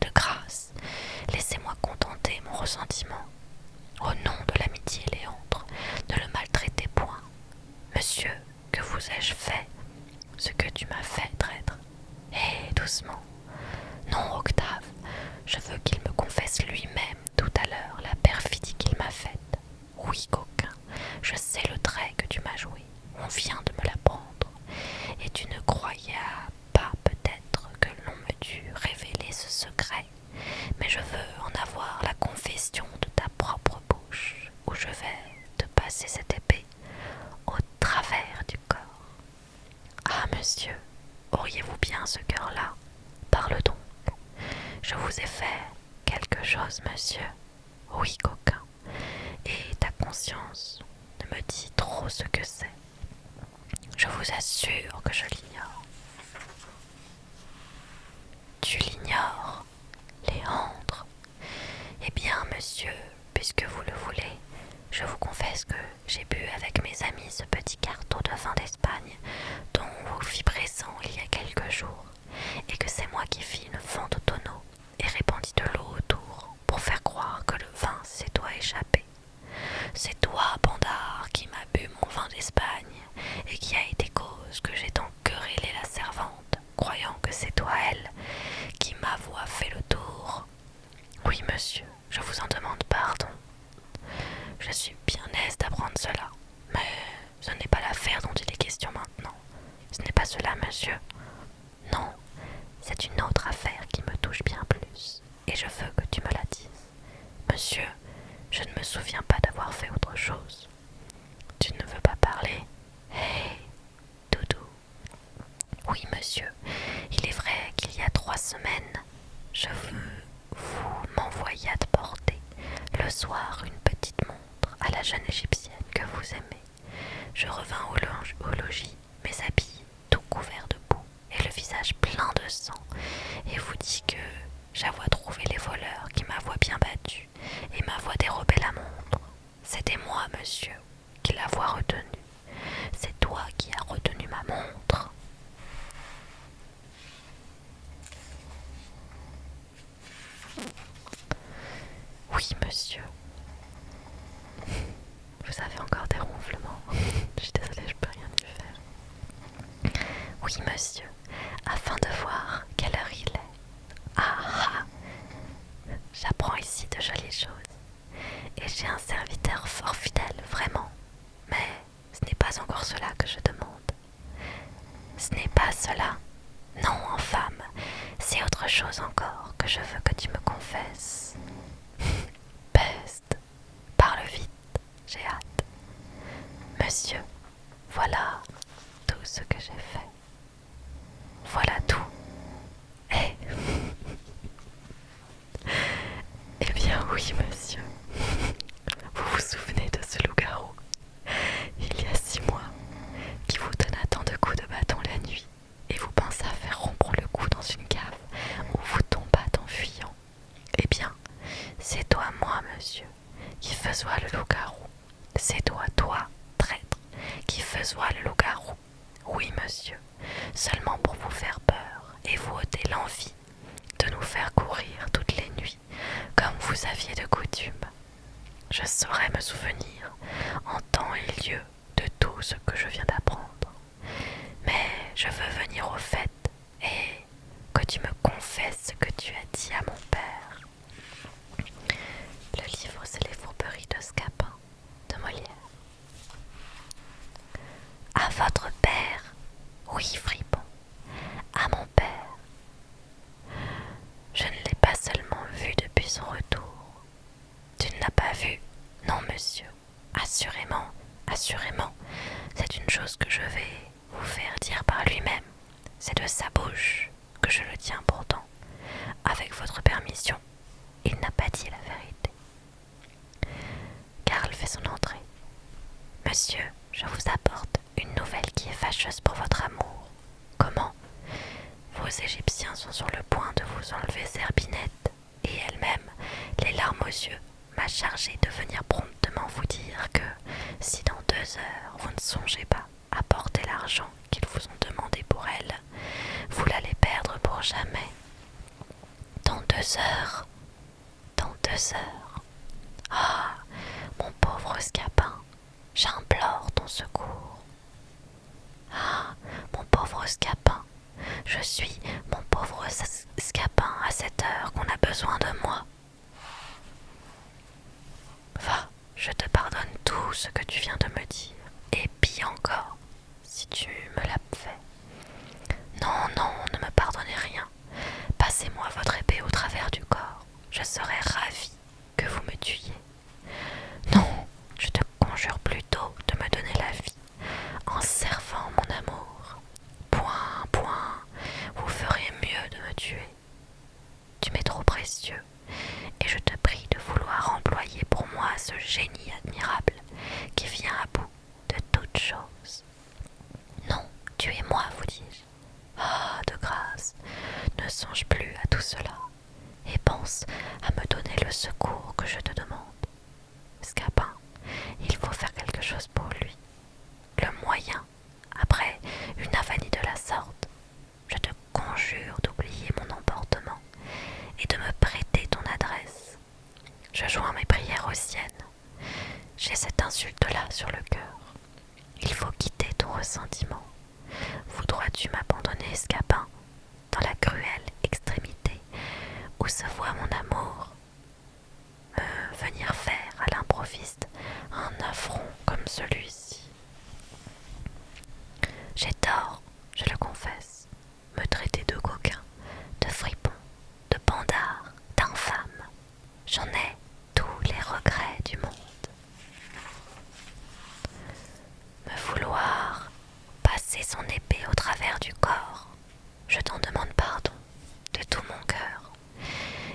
de grâce, laissez-moi contenter mon ressentiment. Au nom de l'amitié, Léandre, ne le maltraitez point. Monsieur, que vous ai-je fait? Ce que tu m'as fait, traître. Eh, doucement. Non, Octave, je veux qu'il me confesse lui-même tout à l'heure la perfidie qu'il m'a faite. Oui, coquin, je sais le trait que tu m'as joué. On vient de me l'apprendre. Et tu ne croyais pas peut-être que l'on me dût révéler ce secret. Mais je veux en avoir la confession de ta propre bouche, où je vais te passer cette épée au travers du corps. Ah, monsieur, auriez-vous bien ce cœur-là? Parle donc. Je vous ai fait quelque chose, monsieur. Oui, coquin. Et ta conscience ne me dit trop ce que c'est. Je vous assure que je l'ignore. Tu l'ignores, Léandre? Eh bien, monsieur, puisque vous le voulez, je vous confesse que j'ai bu avec mes amis ce petit carton de vin d'Espagne dont vous fit présent il y a quelques jours, et que c'est moi qui fis une fente au tonneau et répandis de l'eau autour pour faire croire que le vin s'est toi échappé. C'est toi, Bandard, qui m'as bu mon vin d'Espagne et qui a été cause que j'ai tant querellé la servante, croyant que c'est toi, elle, qui m'avoua fait le tour. Oui, monsieur, je vous en demande pardon. Je suis bien aise d'apprendre cela, mais ce n'est pas l'affaire dont il est question maintenant. Ce n'est pas cela, monsieur. Non, c'est une autre affaire qui me touche bien plus, et je veux que tu me la dises. Monsieur, je ne me souviens pas d'avoir fait autre chose. Tu ne veux pas parler? Hé, Doudou. Oui, monsieur, il est vrai qu'il y a 3 semaines, vous m'envoyâtes porter le soir une petite montre à la jeune égyptienne que vous aimez. Je revins au logis, mes habits tout couverts de boue et le visage plein de sang, et vous dis que j'avois trouvé les voleurs qui m'avoient bien battu et m'avoient dérobé la montre. C'était moi, monsieur, qui l'avois retenue. C'est toi qui as retenu ma montre. Oui, monsieur. Vous avez encore des ronflements. Je suis désolée, je peux rien y faire. Oui, monsieur, afin de voir quelle heure il est. Ah ah! J'apprends ici de jolies choses. Et j'ai un serviteur fort fidèle, vraiment. Mais ce n'est pas encore cela que je demande. Ce n'est pas cela. Non, infâme, c'est autre chose encore que je veux que tu me confesses. Peste, parle vite, j'ai hâte. Monsieur, voilà tout ce que j'ai fait. Voilà tout. Eh Eh bien oui, monsieur. Vous vous souvenez de ce loup-garou, il y a 6 mois, qui vous donna tant de coups de bâton la nuit, et vous pensa faire rompre le cou dans une cave où vous tombâtes en fuyant. Eh bien, c'est toi, moi, monsieur, qui faisois le loup-garou. C'est toi, traître, qui faisois le loup-garou. Oui, monsieur, seulement pour vous faire peur et vous ôter l'envie de nous faire courir toutes les nuits, comme vous aviez de coutume. Je saurais me souvenir, en temps et lieu, de tout ce que je viens d'apprendre. Mais je veux venir au fait et que tu me confesses ce que tu as dit à mon père. Le livre, c'est Les Fourberies de Scapin, de Molière. À votre père? Oui, fripon. Assurément, c'est une chose que je vais vous faire dire par lui-même. C'est de sa bouche que je le tiens pourtant. Avec votre permission, il n'a pas dit la vérité. Karl fait son entrée. Monsieur, je vous apporte une nouvelle qui est fâcheuse pour votre amour. Comment? Vos Égyptiens sont sur le point de vous enlever Zerbinette, et elle-même, les larmes aux yeux, m'a chargé de venir promptement vous dire que, si dans 2 heures vous ne songez pas à porter l'argent qu'ils vous ont demandé pour elle, vous l'allez perdre pour jamais. Dans 2 heures? Dans 2 heures? Ah, mon pauvre Scapin, j'implore ton secours. Ah, mon pauvre Scapin, je suis mon pauvre Scapin à cette heure qu'on a besoin de moi. Va, je te pardonne tout ce que tu viens de me dire, et pis encore, si tu me l'as fait. Non, non, ne me pardonnez rien. Passez-moi votre épée au travers du corps. Je serais ravie que vous me tuiez. Non, je te conjure plutôt de me donner la vie en servant mon amour. Point, point, vous ferez mieux de me tuer. Tu m'es trop précieux, et je te prie de vouloir employer pour moi ce génie admirable qui vient à bout de toutes choses. Non, tuez-moi, vous dis-je. Ah, de grâce, ne songe plus à tout cela, et pense à me donner le secours que je te demande. Scapin, il faut faire quelque chose pour lui. Le moyen, après une avanie de la sorte, je te conjure d'oublier mon emportement et de me prêter ton adresse. Je joins mes prières aux siennes. J'ai cette insulte-là sur le cœur. Il faut quitter ton ressentiment. Voudras-tu m'abandonner, Scapin, dans la cruelle extrémité où se voit mon amour? Venir faire à l'improviste un affront comme celui-ci. J'ai tort, je le confesse, me traiter de coquin, de fripon, de bandard, d'infâme. J'en ai tous les regrets du monde. Me vouloir passer son épée au travers du corps, je t'en demande pardon de tout mon cœur.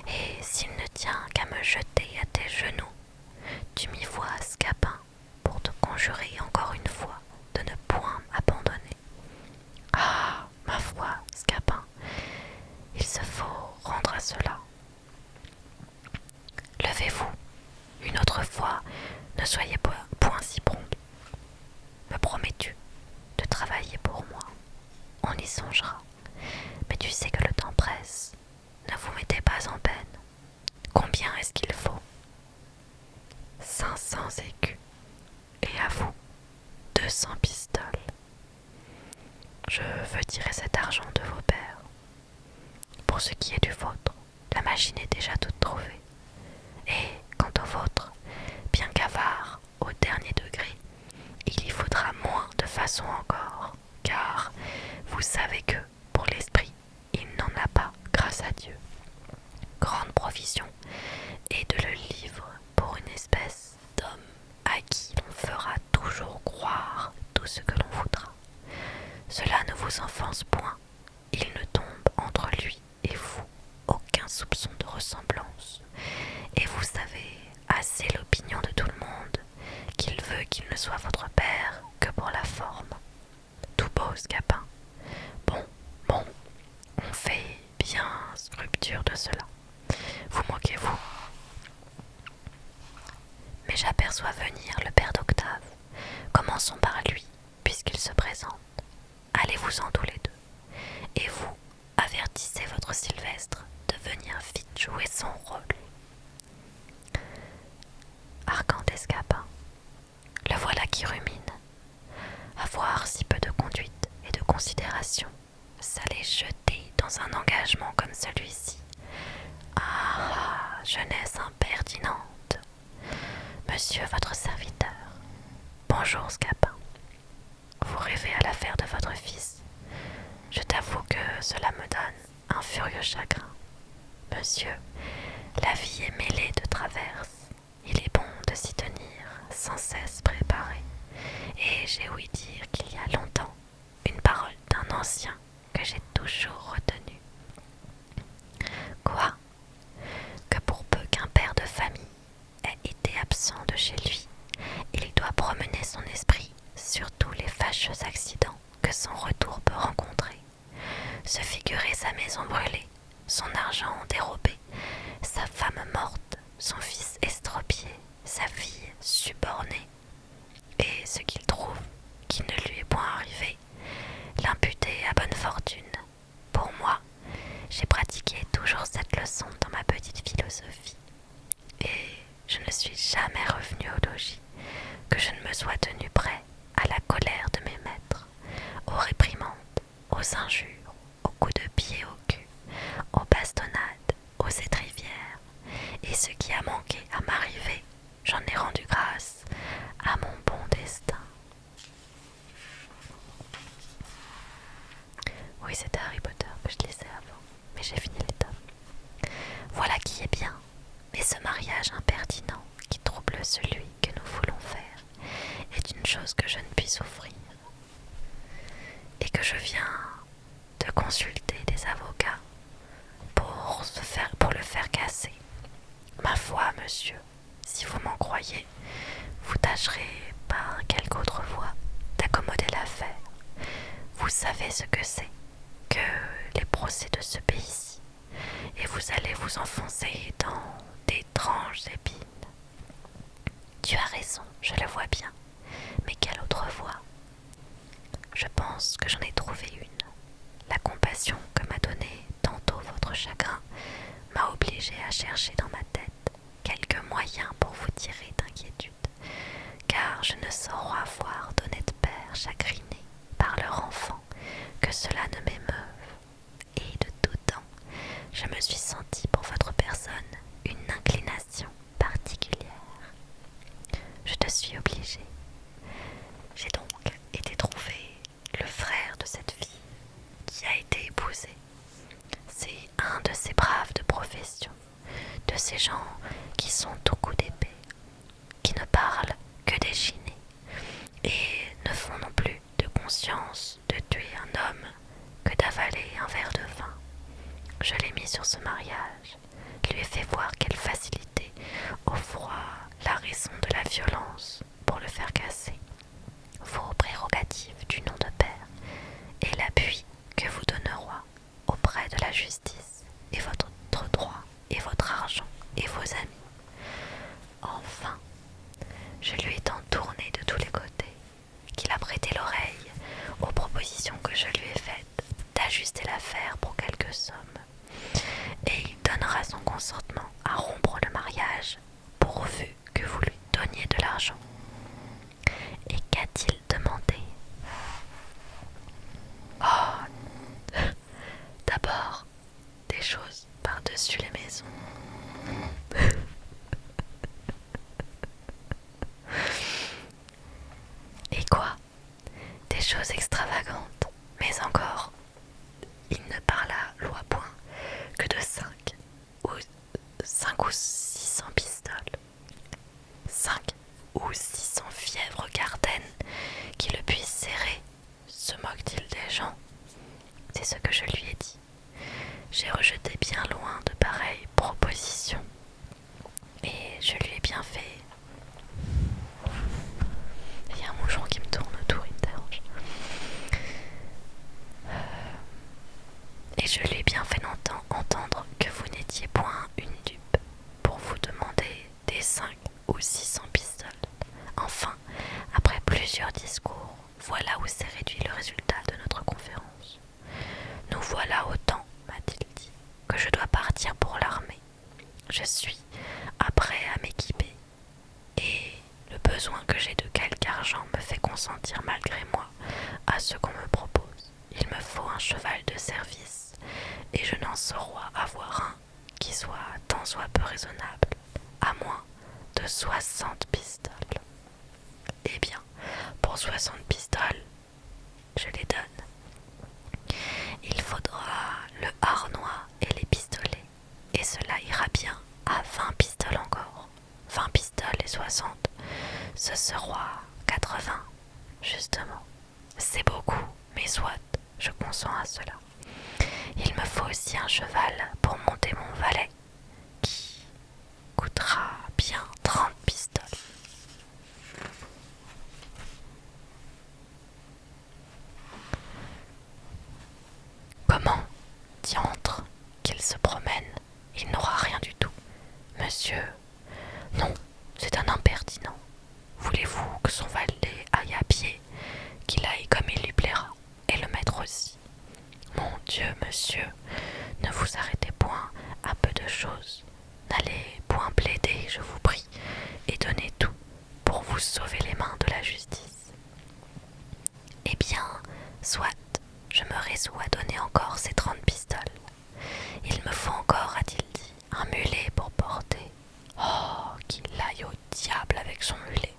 Et s'il ne tient qu'à me jeter à tes genoux, tu m'y vois, Scapin, pour te conjurer encore une fois de ne point m'abandonner. Ah, ma foi, Scapin, il se faut rendre à cela. Levez-vous, une autre fois, ne soyez point si prompt. Me promets-tu de travailler pour moi? On y songera, mais tu sais que le temps presse. Ne vous mettez pas en peine. Combien est-ce qu'il faut? 500 écus, et à vous 200 pistoles. Je veux tirer cet argent de vos pères. Pour ce qui est du vôtre, la machine est déjà toute trouvée. Et quant au vôtre, bien qu'avare au dernier degré, il y faudra moins de façon encore, car vous savez que, pour l'esprit, il n'en a pas, grâce à Dieu. Grande provision, et de le livre pour une espèce d'homme à qui l'on fera toujours croire tout ce que l'on voudra. Cela ne vous offense point, il ne tombe entre lui et vous aucun soupçon de ressemblance, et vous savez assez l'opinion de tout le monde qu'il veut qu'il ne soit votre père que pour la forme. Tout beau, Scapin. Bon, on fait bien sculpture de cela. Vous moquez-vous? Mais j'aperçois venir le père d'Octave. Commençons par lui, puisqu'il se présente. Allez-vous-en tous les deux, et vous avertissez votre Sylvestre de venir vite jouer son rôle. Arcante et Scapin, le voilà qui rumine. Avoir si peu de conduite et de considération, s'aller jeter dans un engagement comme celui-ci. Ah, jeunesse impertinente. Monsieur votre serviteur. Bonjour, Scapin. Vous rêvez à l'affaire de votre fils. Je t'avoue que cela me donne un furieux chagrin. Monsieur, la vie est mêlée de traverses. Il est bon de s'y tenir sans cesse préparé. j'ai ouï dire qu'il y a longtemps une parole d'un ancien que j'ai toujours retenue. Quoi? Que pour peu qu'un père de famille ait été absent de chez lui, il doit promener son esprit sur tous les fâcheux accidents que son retour peut rencontrer. Se figurer sa maison brûlée, son argent dérobé, sa femme morte, son fils estropié, sa fille subornée, et ce qu'il trouve qui ne lui est point arrivé, l'imputer à bonne fortune. Pour moi, j'ai pratiqué toujours cette leçon dans ma petite philosophie, et je ne suis jamais revenu au logis que je ne me sois tenu prêt à la colère de mes maîtres, aux réprimandes, aux injures, aux coups de pied au cul, aux bastonnades, aux étrivières, et ce qui a manqué à m'arriver, j'en ai rendu grâce à mon bon destin. Oui, c'était Harry Potter que je lisais avant, mais j'ai fini les tomes. Voilà qui est bien, mais ce mariage impertinent qui trouble celui que nous voulons faire est une chose que je ne puis souffrir, et que je viens de consulter des avocats pour le faire casser. Ma foi, monsieur, si vous m'en croyez, vous tâcherez par quelque autre voie d'accommoder l'affaire. Vous savez ce que c'est que les procès de ce pays-ci, et vous allez vous enfoncer dans d'étranges épines. Tu as raison, je le vois bien, mais quelle autre voie? Je pense que j'en ai trouvé une. La compassion que m'a donnée tantôt votre chagrin m'a obligé à chercher dans ma tête quelques moyens pour vous tirer d'inquiétude, car je ne saurais voir d'honnêtes pères chagrinés par leur enfant que cela ne m'émeuve, et de tout temps je me suis senti pour votre personne une inclination particulière. Je te suis obligée. J'ai donc été trouver le frère de cette fille qui a été épousée. C'est un de ces braves de profession, de ces gens qui sont au coup d'épée, qui ne parlent que d'échiner et ne font non plus de conscience de tuer un homme que d'avaler un verre de vin. Je l'ai mis sur ce mariage, lui ai fait voir quelle facilité offre la raison de la violence pour le faire casser. Vos prérogatives du nom de père et l'appui que vous donnerez auprès de la justice et votre droit et votre argent et vos amis. Enfin, je lui ai tant tourné de tous les côtés qu'il a prêté l'oreille aux propositions que je lui ai faites d'ajuster l'affaire pour quelques sommes, et il donnera son consentement à rompre le mariage pourvu que vous lui donniez de l'argent. Et qu'a-t-il demandé? Oh, d'abord, des choses par-dessus les maisons. Et quoi? Des choses extravagantes, mais encore, il ne parla loi point que de 5 ou 600 pistoles, 5 ou 600 fièvres gardennes qui le puissent serrer. Se moque-t-il des gens? C'est ce que je lui ai dit. J'ai rejeté bien loin de pareilles propositions, et je lui ai bien fait. Il y a un moucheron qui me tourne autour, il me dérange. Et je lui ai bien fait entendre que vous n'étiez point une dupe pour vous demander des 5 ou 600 pistoles. Enfin, après plusieurs discours, voilà où s'est réduit le résultat de notre conférence. Nous voilà au temps, m'a-t-il dit, que je dois partir pour l'armée. Je suis prêt à m'équiper, et le besoin que j'ai de quelque argent me fait consentir malgré moi à ce qu'on me propose. Il me faut un cheval de service, et je n'en saurais avoir un qui soit tant soit peu raisonnable, à moins de 60 pistoles. Eh bien, pour 60 pistoles, je les donne. Il faudra le harnois et les pistolets, et cela ira bien à 20 pistoles encore. 20 pistoles et 60, ce sera 80. justement. C'est beaucoup, mais soit, je consens à cela. Il me faut aussi un cheval pour monter mon valet, qui coûtera bien 30 pistoles. Comment, diantre, qu'il se promène, il n'aura rien du tout. Monsieur, non, c'est un impertinent. Voulez-vous que son valet aille à pied, qu'il aille comme il lui plaira, et le maître aussi? Mon Dieu, monsieur, ne vous arrêtez point à peu de choses. N'allez point plaider, je vous prie, et donnez tout pour vous sauver les mains de la justice. Eh bien, soit, je me résous à donner encore ces 30 pistoles. Il me faut encore, a-t-il dit, un mulet pour porter. Oh, qu'il aille au diable avec son mulet,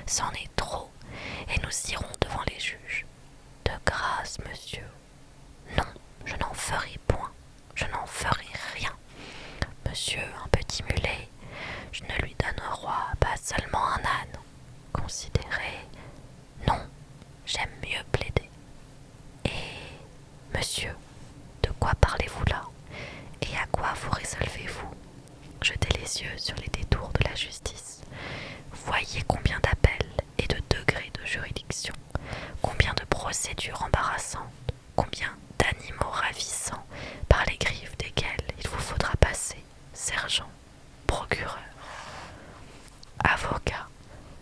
c'en est trop, et nous irons devant les juges. De grâce, monsieur. Non, je n'en ferai point, je n'en ferai rien. Monsieur, un petit mulet, je ne lui donnerai pas seulement un âne. Considérez, non, j'aime mieux plaider. Et, monsieur, de quoi parlez-vous là? Et à quoi vous résolvez-vous? Jetez les yeux sur les détours de la justice. Voyez combien d'appels et de degrés de juridiction, combien de procédures embarrassantes, combien d'animaux ravissants par les griffes desquels il vous faudra passer, sergent, procureur, avocat,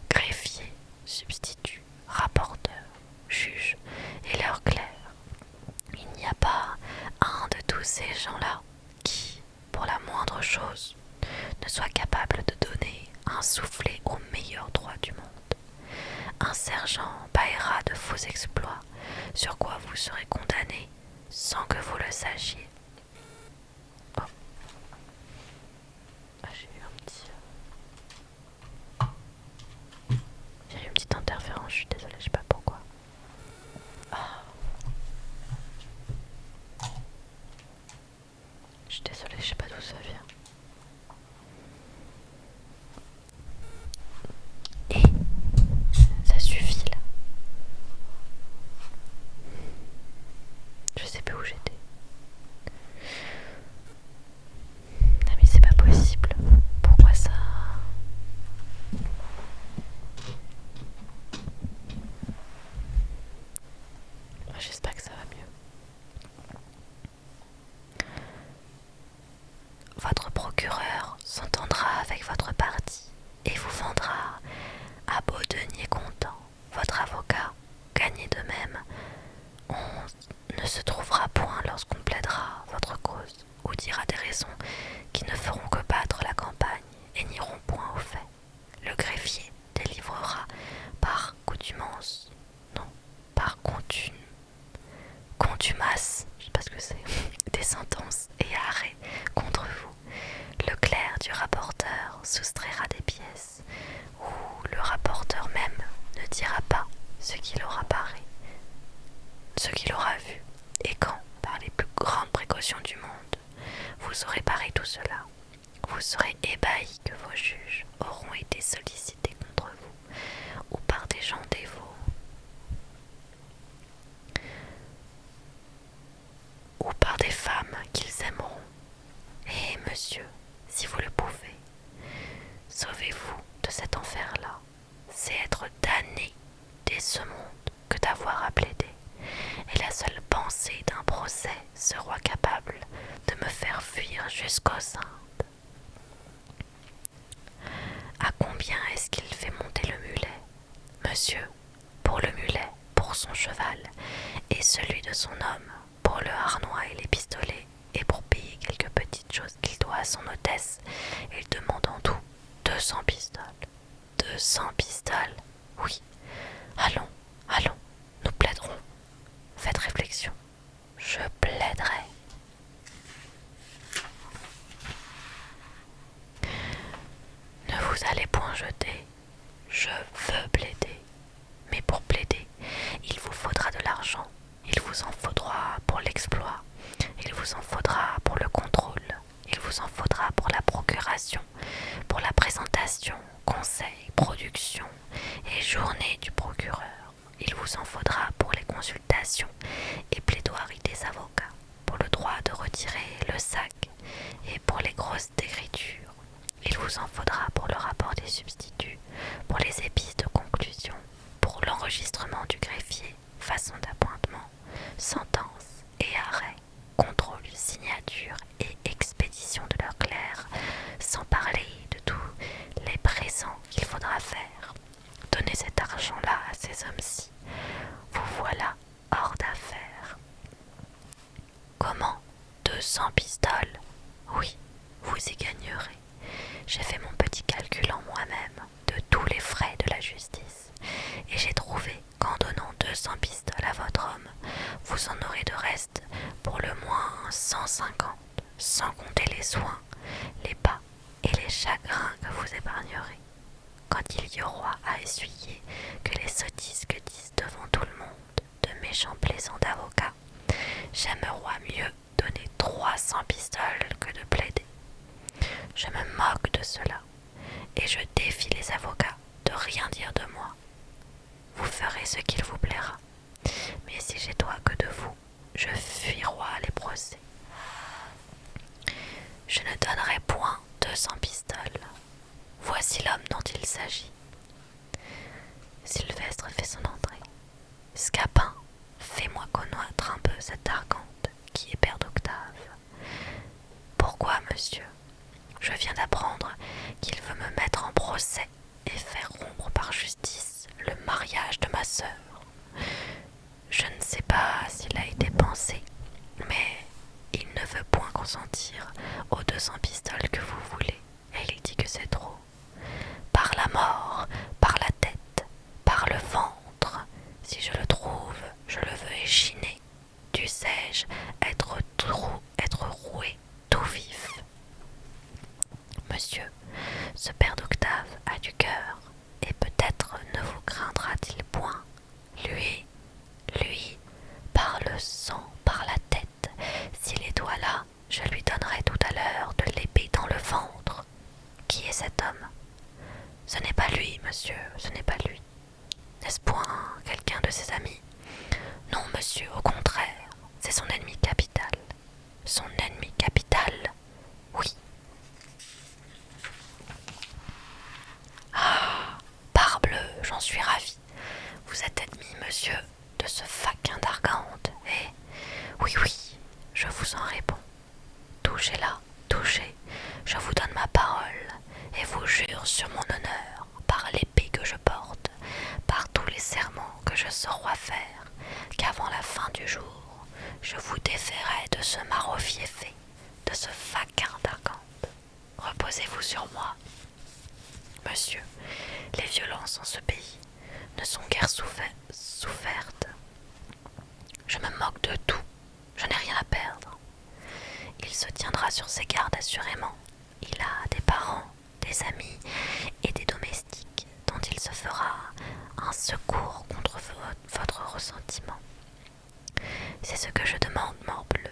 greffier, substitut, rapporteur, juge et leurs clercs. Il n'y a pas un de tous ces gens-là qui, pour la moindre chose, ne soit capable de donner un soufflet au meilleur droit du monde. Un sergent baillera de faux exploits sur quoi vous serez condamné sans que vous le sachiez. Oh. Ah, j'ai eu une petite interférence, je suis désolée, je sais pas pourquoi. Ah. Je suis désolée, je sais pas d'où ça vient. Et ça suffit là. Je sais plus où j'étais. Ah mais c'est pas possible. Pourquoi ça? J'espère que ça va mieux. Votre procureur s'entendra avec votre parti et vous vendra à beau denier comptant. Votre avocat, gagné de même, on ne se trouvera point lorsqu'on plaidera votre cause ou dira des raisons qui ne feront que battre la campagne et n'iront point au fait. Le greffier délivrera par coutumance, non, par contumace, je sais pas ce que c'est, des sentences et arrêts contre vous. Le clerc du rapporteur soustraira des pièces, ou le rapporteur même ne dira pas ce qu'il aura paré, ce qu'il aura vu, et quand, par les plus grandes précautions du monde, vous aurez paré tout cela, vous serez ébahi que vos juges auront été sollicités contre vous, ou par des gens dévots, ou par des femmes qu'ils aimeront. Et monsieur, si vous le pouvez, sauvez-vous de cet enfer-là. C'est être damné dès ce monde que d'avoir à plaider. Et la seule pensée d'un procès sera capable de me faire fuir jusqu'aux Indes. À combien est-ce qu'il fait monter le mulet, monsieur? Pour le mulet, pour son cheval, et celui de son homme, pour le harnois et les pistolets, et pour payer quelques petites choses qu'il doit à son hôtesse, il demande en tout 200 pistoles. 200 pistoles, oui. Allons, allons, nous plaiderons. Faites réflexion. Je plaiderai. Ne vous allez point jeter. Je veux plaider. Mais pour plaider, il vous faudra de l'argent. Il vous en faudra pour l'exploit. Il vous en faudra pour le contrôle. Il vous en faudra pour la procuration, pour la présentation, conseil, production et journée du procureur. façon d'appointement, sentence et arrêt, contrôle, signature et expédition de leur clerc, sans parler de tous les présents qu'il faudra faire. Donnez cet argent-là à ces hommes-ci. Vous voilà hors d'affaire. Comment 200 pistoles? Oui, vous y gagnerez. J'ai fait mon petit calcul en moi-même de tous les frais de la justice, et j'ai trouvé qu'en donnant 200 pistoles à votre homme, vous en aurez de reste pour le moins 150, sans compter les soins, les pas et les chagrins que vous épargnerez. Quand il y aura à essuyer que les sottises que disent devant tout le monde de méchants plaisants d'avocats, j'aimerais mieux donner 300 pistoles que de plaider. Je me moque de cela, et je défie les avocats de rien dire de moi. Vous ferez ce qu'il vous plaira, mais si j'ai droit que de vous, je fuirai les procès. Je ne donnerai point 200 pistoles. Voici l'homme dont il s'agit. Sylvestre fait son entrée. Scapin, fais-moi connaître un peu cette Argante qui est père d'Octave. Pourquoi, monsieur? Je viens d'apprendre qu'il veut me mettre en procès et faire rompre par justice le mariage de ma sœur. Je ne sais pas s'il a été pensé, mais il ne veut point consentir aux 200 pistoles que vous voulez, et il dit que c'est trop. Par la mort, par la tête, par le ventre, si je le trouve, je le veux échiner. Dussé-je être roué tout vif? Monsieur, ce père d'Octave a du cœur, et peut-être ne vous craindra-t-il point. Lui, par le sang, par la tête, s'il est doigt là, je lui donnerai tout à l'heure de l'épée dans le ventre. Qui est cet homme? Ce n'est pas lui, monsieur, ce n'est pas lui. N'est-ce point quelqu'un de ses amis? Non, monsieur, au contraire, c'est son ennemi capital. Son ennemi capital? Oui. Ah, parbleu, j'en suis ravi. Vous êtes ennemi, monsieur, de ce faquin d'Argante, et oui, je vous en réponds. Touchez-la, touchez, je vous donne ma parole, et vous jure sur mon honneur, par l'épée que je porte, par tous les serments que je saurai faire, qu'avant la fin du jour, je vous déferai de ce maraud fieffé, de ce faquin d'Argante. Reposez-vous sur moi. Monsieur, les violences en ce pays ne sont guère souffertes. Je me moque de tout, je n'ai rien à perdre. Il se tiendra sur ses gardes assurément. Il a des parents, des amis et des domestiques dont il se fera un secours contre votre ressentiment. C'est ce que je demande, morbleu,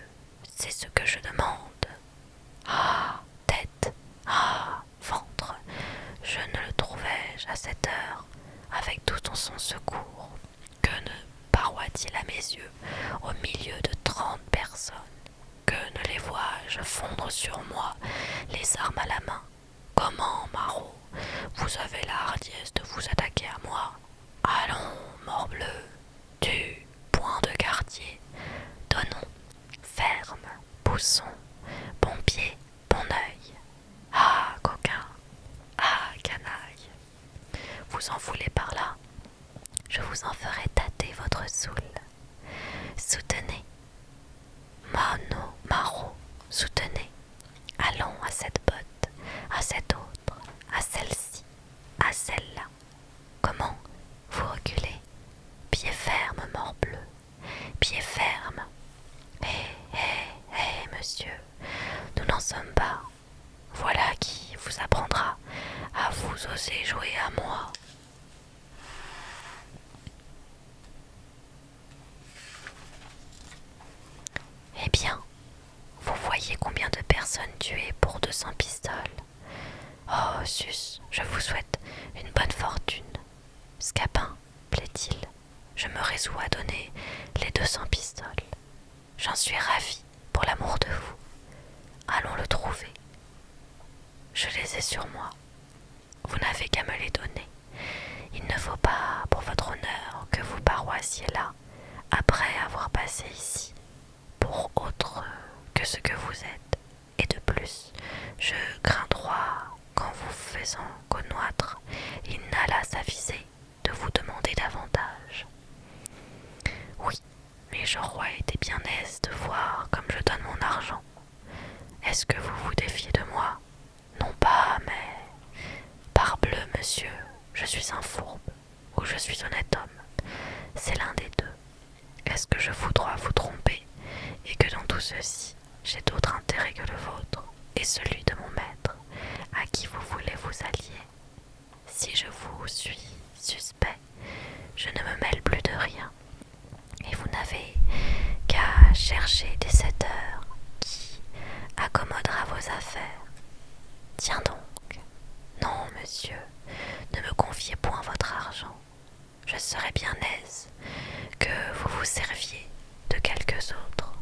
c'est ce que je demande. Ah, tête, ah, ventre, je ne le trouvai-je à cette heure, avec tout son secours, que ne paroit-il à mes yeux, au milieu de 30 personnes, que ne les vois-je fondre sur moi, les armes à la main? Comment, maraud, vous avez la hardiesse de vous attaquer à moi? Allons, morbleu, tu, point de quartier, donnons, ferme, poussons, bon pied, bon œil. Ah, coquin, ah, canaille, vous en voulez par là? Je vous en ferai tâter votre soule. Soutenez, maraud, soutenez. Allons à cette botte, à cette autre, à celle-ci, à celle-là. Comment? Vous reculez? Pied ferme, morbleu, pied ferme. Monsieur, nous n'en sommes pas. Voilà qui vous apprendra à vous oser jouer à moi. Eh bien, vous voyez combien de personnes tuées pour 200 pistoles. Oh, sus, je vous souhaite une bonne fortune. Scapin, plaît-il, je me résous à donner les 200 pistoles. J'en suis ravi, pour l'amour de vous. Allons le trouver. Je les ai sur moi. Vous n'avez qu'à me les donner. Il ne faut pas, pour votre honneur, que vous paroissiez là, après avoir passé ici pour autre que ce que vous êtes. Et de plus, je crains droit qu'en vous faisant connaître, il n'alla s'aviser de vous demander davantage. Oui, mais je roi était bien aise de voir comme je donne mon argent. Est-ce que vous vous défiez de moi? Non pas, mais... Parbleu, monsieur, je suis un fourbe, ou je suis honnête homme. C'est l'un des deux. Est-ce que je voudrais vous tromper, et que dans tout ceci, j'ai d'autre intérêt que le vôtre, et celui de mon maître, à qui vous voulez vous allier? Si je vous suis suspect, je ne me mêle plus de rien, et vous n'avez qu'à chercher des setteurs qui accommodera vos affaires. Tiens donc, non, monsieur, ne me confiez point votre argent. Je serais bien aise que vous vous serviez de quelques autres.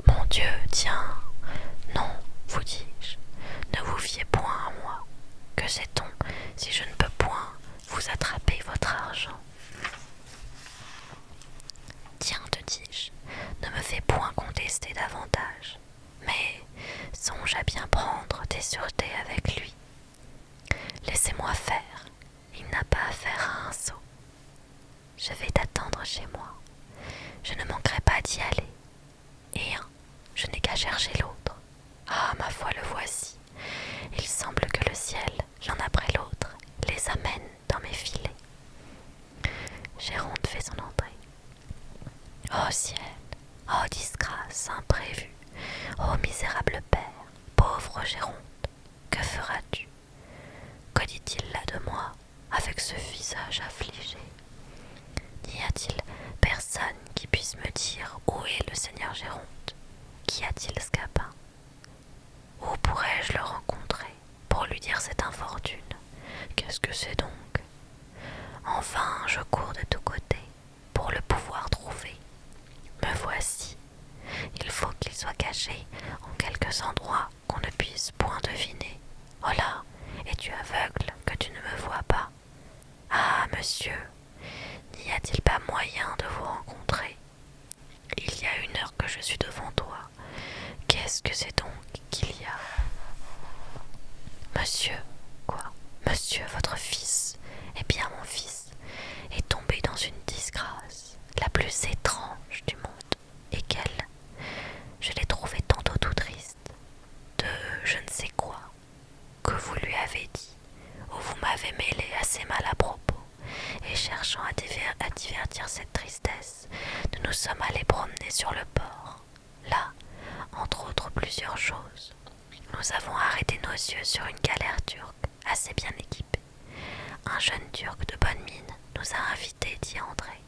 Mon Dieu, tiens, non, vous dis-je, ne vous fiez point à moi. Que sait-on si je ne peux point vous attraper votre argent? Tiens, te dis-je, ne me fais point contester davantage, mais songe à bien prendre tes sûretés avec lui. Laissez-moi faire, il n'a pas affaire à un sot. Je vais t'attendre chez moi, je ne manquerai pas d'y aller. Et je n'ai qu'à chercher l'autre. Ah, ma foi, le voici. Il semble que le ciel, l'un après l'autre, les amène dans mes filets. Géronte fait son entrée. Ô ciel, ô disgrâce imprévue, ô misérable père, pauvre Géronte, que feras-tu? Que dit-il là de moi, avec ce visage affligé? N'y a-t-il personne qui puisse me dire où est le seigneur Géronte? Qu'y a-t-il, Scapin? Où pourrais-je le rencontrer pour lui dire cette infortune? Qu'est-ce que c'est donc? Enfin, je cours de tous côtés pour le pouvoir trouver. Me voici. Il faut qu'il soit caché en quelques endroits qu'on ne puisse point deviner. Oh là, es-tu aveugle que tu ne me vois pas? Ah, monsieur, n'y a-t-il pas moyen de vous rencontrer? Il y a 1 heure que je suis devant toi. Qu'est-ce que c'est donc qu'il y a? Monsieur, quoi? Monsieur, votre fils, eh bien mon fils, est tombé dans une disgrâce, la plus étrange du monde. Et quelle? Je l'ai trouvé tantôt tout triste, de je ne sais quoi, que vous lui avez dit, ou vous m'avez mêlé assez mal à propos, et cherchant à divertir cette tristesse, nous nous sommes allés promener sur le port. Là, entre autres plusieurs choses, nous avons arrêté nos yeux sur une galère turque assez bien équipée. Un jeune turc de bonne mine nous a invités d'y entrer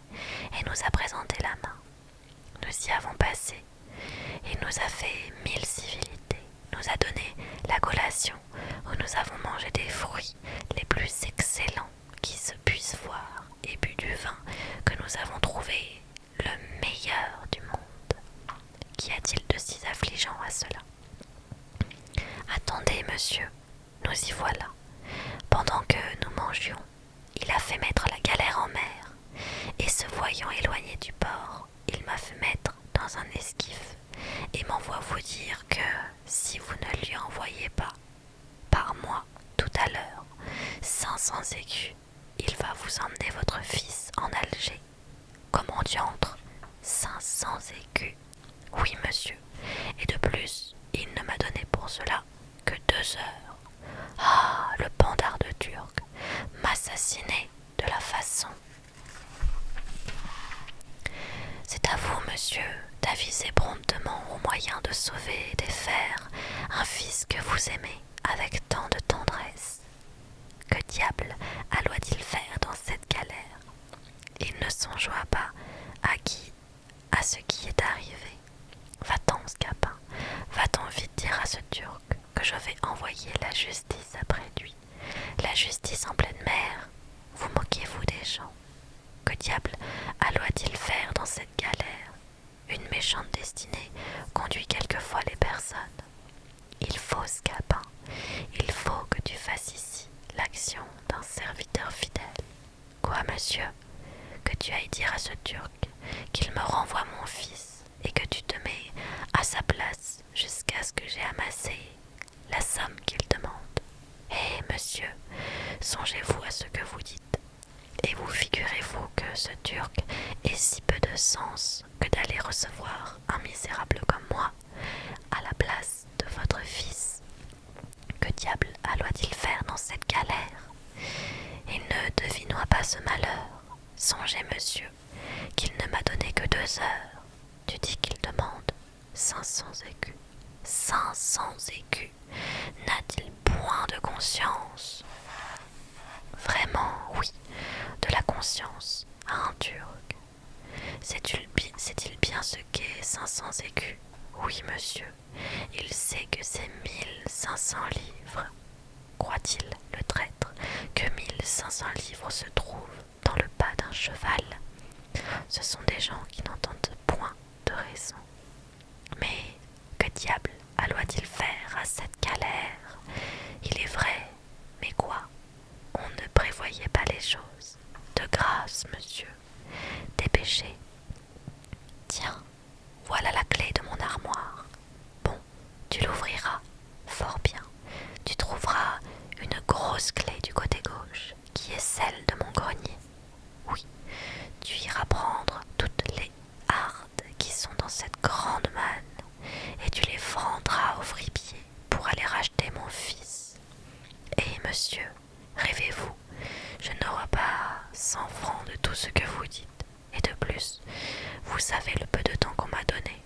et nous a présenté la main. Nous y avons passé. Il nous a fait 1000 civilités, nous a donné la collation où nous avons mangé des fruits les plus excellents qui se puissent voir et bu du vin que nous avons trouvé le meilleur du monde. Qu'y a-t-il de si affligeant à cela? Attendez, monsieur, nous y voilà. Pendant que nous mangions, il a fait mettre la galère en mer, et se voyant éloigné du port, il m'a fait mettre dans un esquif, et m'envoie vous dire que si vous ne lui envoyez pas, par moi, tout à l'heure, 500 écus, il va vous emmener votre fils en Alger. Comment diantre? 500 écus? Oui, monsieur, et de plus, il ne m'a donné pour cela que 2 heures. Ah, le pandard de Turc m'assassinait de la façon. C'est à vous, monsieur, d'aviser promptement au moyen de sauver et de faire un fils que vous aimez avec tant de tendresse. Que diable alloit-il faire dans cette galère? Il ne songea pas à ce qui est arrivé. Va-t'en, Scapin, va-t'en vite dire à ce Turc que je vais envoyer la justice après lui. La justice en pleine mer? Vous moquez-vous des gens? Que diable alloit-il faire dans cette galère? Une méchante destinée conduit quelquefois les personnes. Il faut, Scapin, il faut que tu fasses ici l'action d'un serviteur fidèle. Quoi, monsieur? Que tu ailles dire à ce Turc qu'il me renvoie mon fils et que tu te mets à sa place jusqu'à ce que j'ai amassé la somme qu'il demande. Eh monsieur, songez-vous à ce que vous dites, et vous figurez-vous que ce Turc ait si peu de sens que d'aller recevoir un misérable comme moi à la place de votre fils. Que diable alloit-il faire dans cette galère? Il ne devinoit pas ce malheur. Songez, monsieur, qu'il ne m'a donné que 2 heures. Tu dis qu'il demande 500 écus. 500 écus. N'a-t-il point de conscience? Vraiment, oui, de la conscience à un Turc. Sait-il bien ce qu'est 500 écus? Oui, monsieur, il sait que c'est 1500 livres. Croit-il, le traître, que 1500 livres se trouvent dans le pas d'un cheval? Ce sont des gens qui n'entendent point de raison. Mais que diable alloit-il faire à cette galère? Il est vrai, mais quoi? On ne prévoyait pas les choses. De grâce, monsieur, dépêchez. Tiens, voilà la clé de mon armoire. Bon, tu l'ouvriras. Fort bien. Tu trouveras une grosse clé du côté gauche, qui est celle de mon grenier. Oui, tu iras prendre toutes les hardes qui sont dans cette grande manne, et tu les vendras au fripier pour aller racheter mon fils. Et monsieur, rêvez-vous, je n'aurai pas 100 francs de tout ce que vous dites, et de plus, vous savez le peu de temps qu'on m'a donné.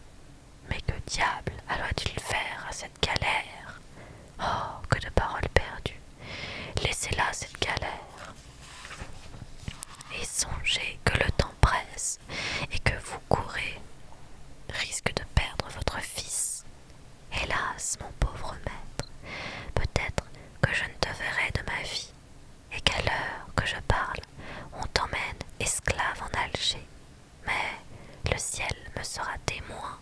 Mais que diable alloit-il faire à cette galère? Oh, que de paroles perdues! Laissez-la cette galère. Et songez que le temps presse, et que vous courez risque de perdre votre fils. Hélas, mon pauvre maître, peut-être que je ne te verrai de ma vie, et qu'à l'heure que je parle, on t'emmène esclave en Alger. Mais le ciel me sera témoin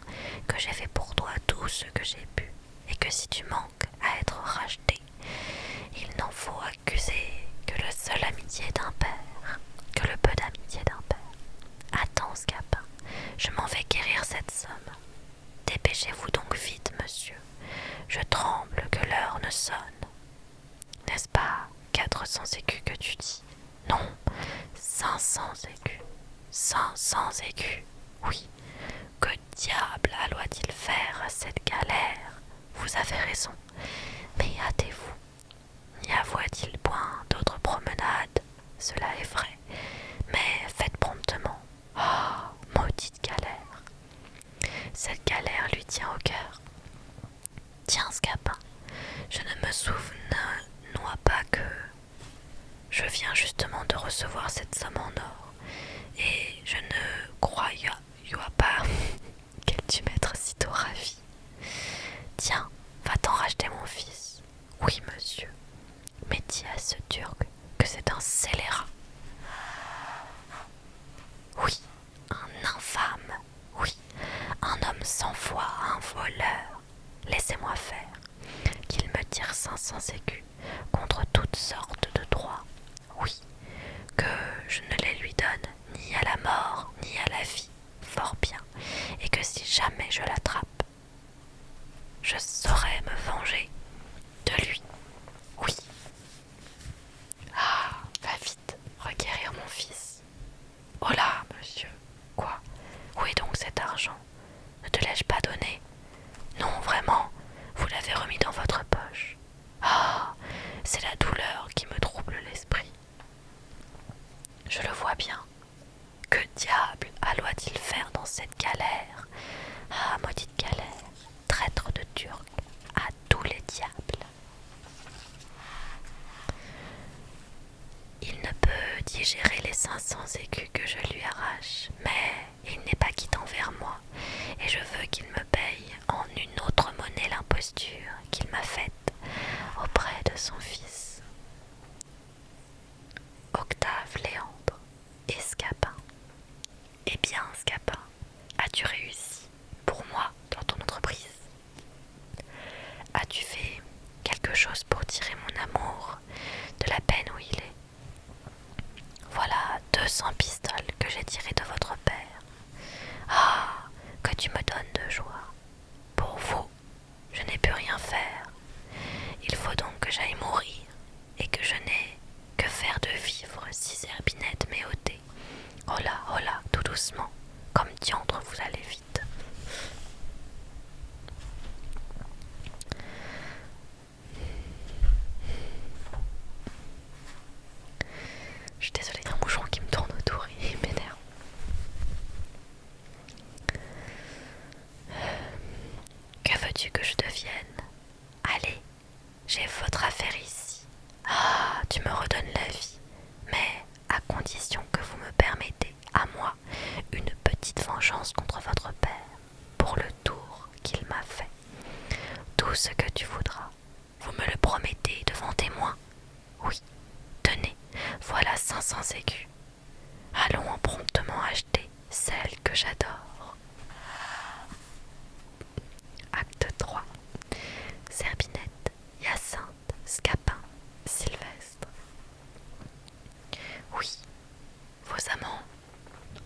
que j'ai fait pour toi tout ce que j'ai pu, et que si tu manques à être racheté, il n'en faut accuser que le seul amitié d'un père, que le peu d'amitié d'un père. Attends, Scapin, je m'en vais quérir cette somme. Dépêchez-vous donc vite, monsieur. Je tremble que l'heure ne sonne. N'est-ce pas 400 écus que tu dis? Non, 500 écus. 500 écus, oui. Que diable alloit-il faire à cette galère? Vous avez raison, mais hâtez-vous. N'y avoit-il point d'autres promenades? Cela est vrai, mais faites promptement. Ah, maudite galère! Cette galère lui tient au cœur. Tiens, Scapin, je ne me souviens pas que je viens justement de recevoir cette somme en or, et je ne croyais pas qu'elle dût m'être sitôt ravie. Tiens, va-t'en racheter mon fils. Oui, monsieur, mais dis à ce Turc que c'est un scélérat. Oui, un infâme. Oui, un homme sans foi, un voleur. Laissez-moi faire, qu'il me tire 500 écus contre toutes sortes de droits. Oui, que je ne les lui donne ni à la mort ni à la vie, fort bien, et que si jamais je l'attrape, je saurai me venger de lui. Oui. Ah, va vite, requérir mon fils. Oh là, monsieur. Quoi? Où est donc cet argent? Ne te l'ai-je pas donné? Non, vraiment, vous l'avez remis dans votre poche. Ah, c'est la douleur qui me trouble l'esprit. Je le vois bien. Que diable alloit-il faire dans cette galère? Ah, maudite galère, traître de Turc, à tous les diables. Il ne peut digérer les 500 écus que je lui arrache, mais il n'est pas quitte envers moi, et je veux qu'il me paye en une autre monnaie l'imposture qu'il m'a faite auprès de son fils. Octave Léandre et Scapin. Eh bien, Scapin, as-tu réussi pour moi dans ton entreprise? As-tu fait quelque chose pour tirer mon amour de la peine où il est? Voilà 200 pistoles que j'ai tirées de votre père. veux-tu que je devienne? Allez, j'ai votre affaire ici. Ah, tu me redonnes la vie, mais à condition que vous me permettez, à moi, une petite vengeance contre votre père, pour le tour qu'il m'a fait. Tout ce que tu voudras, vous me le promettez devant témoin? Oui, tenez, voilà 500 écus. Allons en promptement acheter celle que j'adore. Acte 3. Zerbinette, Hyacinthe, Scapin, Sylvestre. Oui, vos amants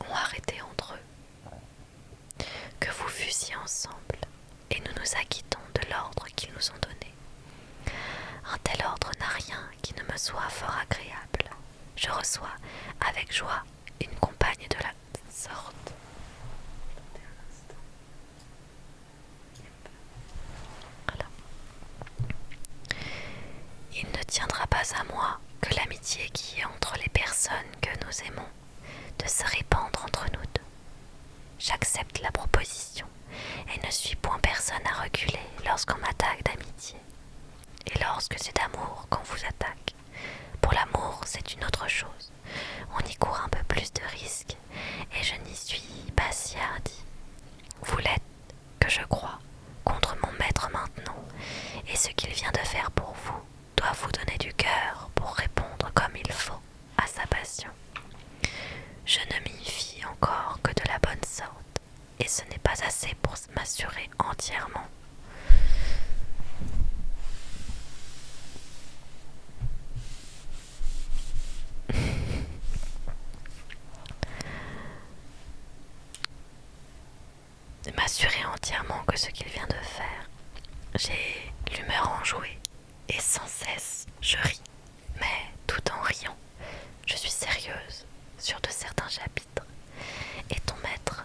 ont arrêté entre eux, que vous fussiez ensemble, et nous nous acquittons de l'ordre qu'ils nous ont donné. Un tel ordre n'a rien qui ne me soit fort agréable. Je reçois avec joie une compagne de la sorte. Voilà. Il ne tiendra pas à moi que l'amitié qui est entre les personnes que nous aimons de se répandre entre nous deux. J'accepte la proposition et ne suis point personne à reculer lorsqu'on m'attaque d'amitié. Et lorsque c'est d'amour qu'on vous attaque. Pour l'amour, c'est une autre chose. On y court un peu plus de risques, et je n'y suis pas si hardi. Vous l'êtes, que je crois, contre mon maître maintenant, et ce qu'il vient de faire pour vous doit vous donner du cœur pour répondre comme il faut à sa passion. Je ne m'y fie encore que de la bonne sorte, et ce n'est pas assez pour m'assurer entièrement. M'assurer entièrement que ce qu'il vient de faire, j'ai l'humeur enjouée et sans cesse je ris, mais tout en riant, je suis sérieuse sur de certains chapitres, et ton maître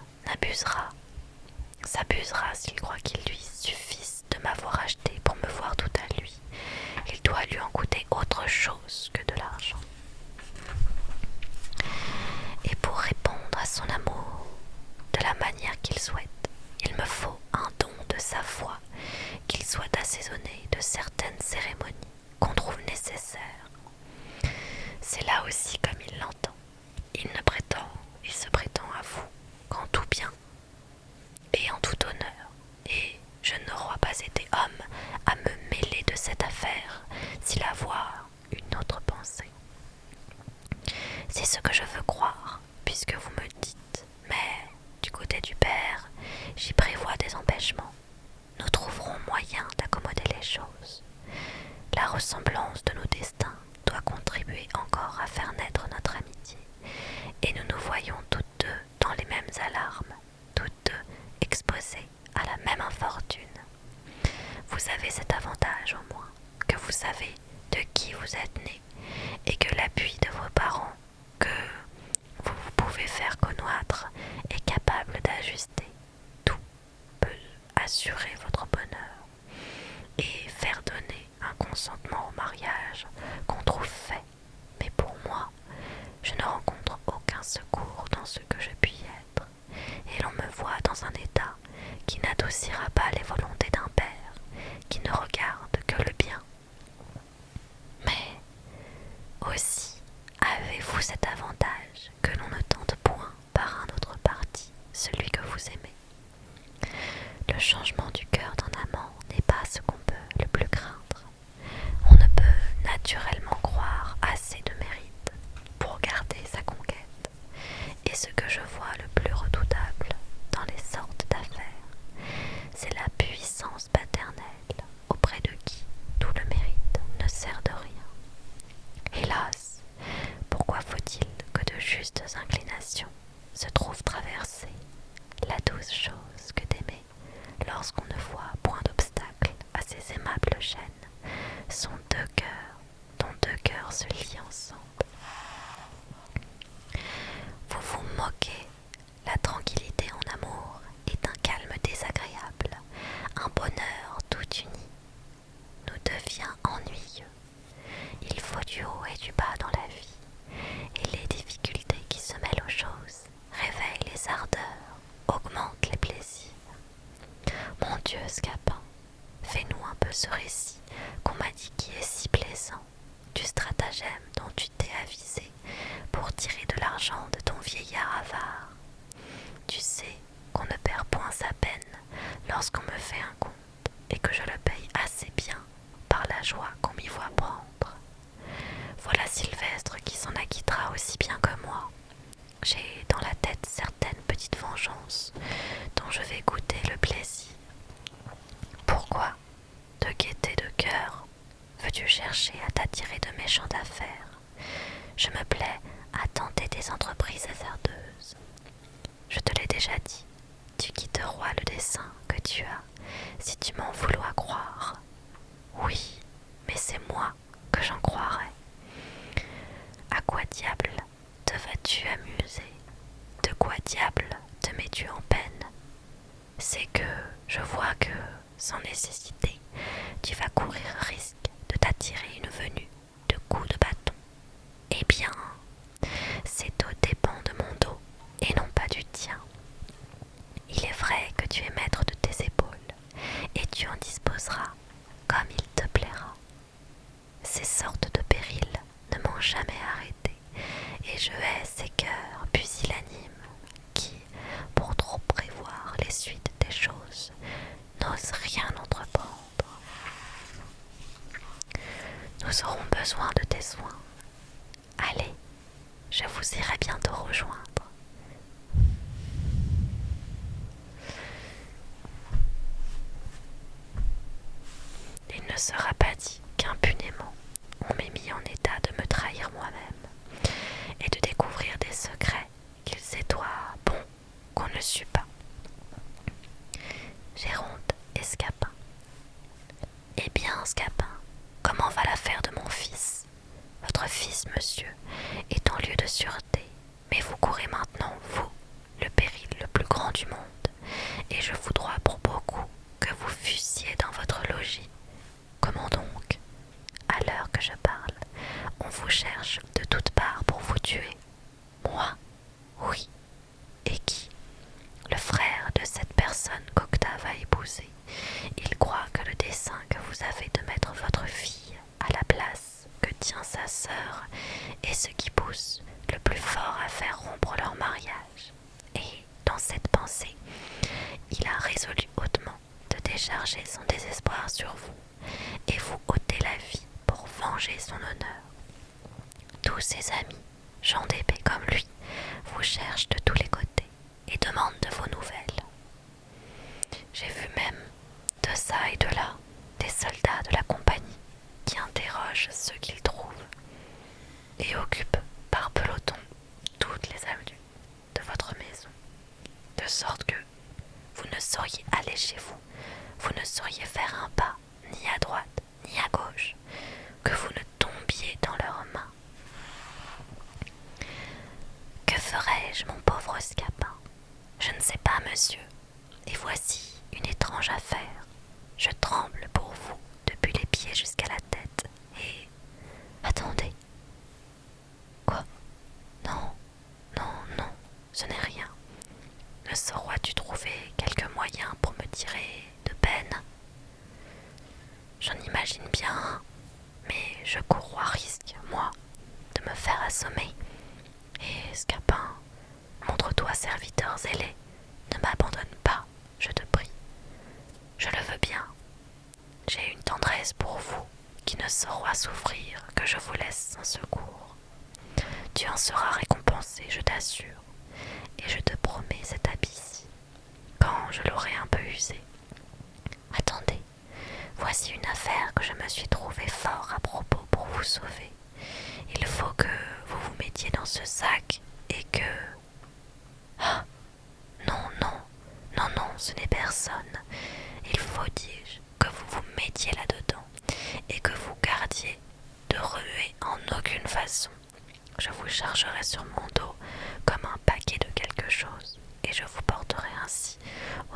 s'abusera s'il croit qu'il lui suffise de m'avoir acheté pour me voir tout à lui. Il doit lui en coûter autre chose que de l'argent. Et pour répondre à son amour de la manière qu'il souhaite, il me faut un don de sa foi, qu'il soit assaisonné de certaines cérémonies qu'on trouve nécessaires. C'est là aussi comme il l'entend. Il se prétend à vous qu'en tout bien et en tout honneur, et je n'aurais pas été homme à me mêler de cette affaire s'il avoir une autre pensée. C'est ce que je veux croire, puisque vous me dites, mais du côté du père, j'y prévois des empêchements. Nous trouverons moyen d'accommoder les choses. La ressemblance de nos destins doit contribuer encore à faire naître notre amitié, et nous nous voyons toutes deux dans les mêmes alarmes, toutes deux exposées à la même infortune. Vous avez cet avantage au moins, que vous savez de qui vous êtes né, et que l'appui de vos parents, que vous pouvez faire connaître, est capable d'ajuster. Tout peut assurer votre bonheur et faire donner un consentement au mariage qu'on trouve fait. Mais pour moi, je ne rencontre aucun secours dans ce que je puis être, et l'on me voit dans un état qui n'adoucira pas les volontés d'un père qui ne regarde que le bien. Mais aussi, avez-vous cet avantage que l'on ne tente point par un autre parti celui que vous aimez. Le changement du cœur d'un amant n'est pas ce qu'on peut le plus craindre. On ne peut naturellement croire assez de mérite pour garder sa conquête. Et ce que je vois le plus redoutable dans les sortes d'affaires, c'est la puissance paternelle auprès de qui tout le mérite ne sert de rien. Hélas, pourquoi faut-il que de justes inclinations se trouvent traversées la douce chose que d'aimer lorsqu'on ne voit point d'obstacle à ces aimables chaînes sont deux cœurs dont deux cœurs se lient ensemble. Vous vous moquez, la tranquillité en amour est un calme désagréable, un bonheur tout uni nous devient ennuyeux. Il faut du haut et du bas dans la vie, et les difficultés qui se mêlent aux choses réveillent les ardeurs, augmentent les plaisirs. Mon Dieu, Scapin, de ce récit qu'on m'a dit qui est si plaisant, du stratagème dont tu t'es avisé pour tirer de l'argent de ton vieillard avare. Tu sais qu'on ne perd point sa peine lorsqu'on me fait un compte et que je le paye assez bien par la joie qu'on m'y voit prendre. Voilà Sylvestre qui s'en acquittera aussi bien que moi. J'ai dans la tête certaines petites vengeances dont je vais goûter le plaisir. Pourquoi, de gaieté de cœur, veux-tu chercher à t'attirer de méchantes affaires? Je me plais à tenter des entreprises hasardeuses. Je te l'ai déjà dit, tu quitteras le dessein que tu as, si tu m'en voulois croire. Oui, mais c'est moi que j'en croirai. À quoi diable te vas-tu amuser? De quoi diable te mets-tu en peine? C'est que je vois que, sans nécessité, tu vas courir risque de t'attirer une venue de coups de bâton. Eh bien, c'est au dépens de mon dos et non pas du tien. Il est vrai que tu es maître de tes épaules et tu en disposeras comme il te plaira. Ces sortes de périls ne m'ont jamais arrêté et je hais ces cœurs pusillanimes qui, pour trop prévoir les suites des choses, n'osent rien entreprendre. Nous aurons besoin de tes soins. Allez, je vous irai bientôt rejoindre. Il ne sera pas dit qu'impunément on m'ait mis en état de me trahir moi-même et de découvrir des secrets qu'il s'étoit bon qu'on ne sût pas. Géronte et Scapin. Eh bien, Scapin, comment va l'affaire de mon fils? Votre fils, monsieur, est en lieu de sûreté, mais vous courez maintenant, vous, le péril le plus grand du monde, et je voudrais pour beaucoup que vous fussiez dans votre logis. Comment donc? À l'heure que je parle, on vous cherche de toutes parts pour vous tuer. Moi? Oui. Et qui? Le frère de cette personne qu'Octave a épousée. Il croit que le dessein que vous avez de mettre votre fille à la place que tient sa sœur est ce qui pousse le plus fort à faire rompre leur mariage. Et, dans cette pensée, il a résolu hautement de décharger son désespoir sur vous et vous ôter la vie pour venger son honneur. Tous ses amis, gens d'épée comme lui, vous cherchent de tous les côtés et demandent de vos nouvelles. J'ai vu même, de ça et de là, des soldats de la compagnie qui interrogent ceux qu'ils trouvent et occupent par peloton toutes les avenues de votre maison, de sorte que vous ne sauriez aller chez vous, vous ne sauriez faire un pas ni à droite ni à gauche, que vous ne tombiez dans leurs mains. Que ferais-je, mon pauvre Scapin? Je ne sais pas, monsieur, et voici une étrange affaire. Je tremble pour vous depuis les pieds jusqu'à la tête, et... Attendez. Quoi? Non, non, non, ce n'est rien. Ne sauras-tu trouver quelque moyen pour me tirer de peine? J'en imagine bien un, mais je cours à risque, moi, de me faire assommer. Et Scapin, montre-toi serviteur zélé, ne m'abandonne pas, je te prie. Je le veux bien. J'ai une tendresse pour vous qui ne saura souffrir que je vous laisse sans secours. Tu en seras récompensé, je t'assure, et je te promets cet habit-ci, quand je l'aurai un peu usé. Attendez, voici une affaire que je me suis trouvé fort à propos pour vous sauver. Il faut que vous vous mettiez dans ce sac et que... Ah! Non, non, non, non, ce n'est personne. Il faut, dis-je, que vous vous mettiez là-dedans et que vous gardiez de remuer en aucune façon. Je vous chargerai sur mon dos comme un paquet de quelque chose et je vous porterai ainsi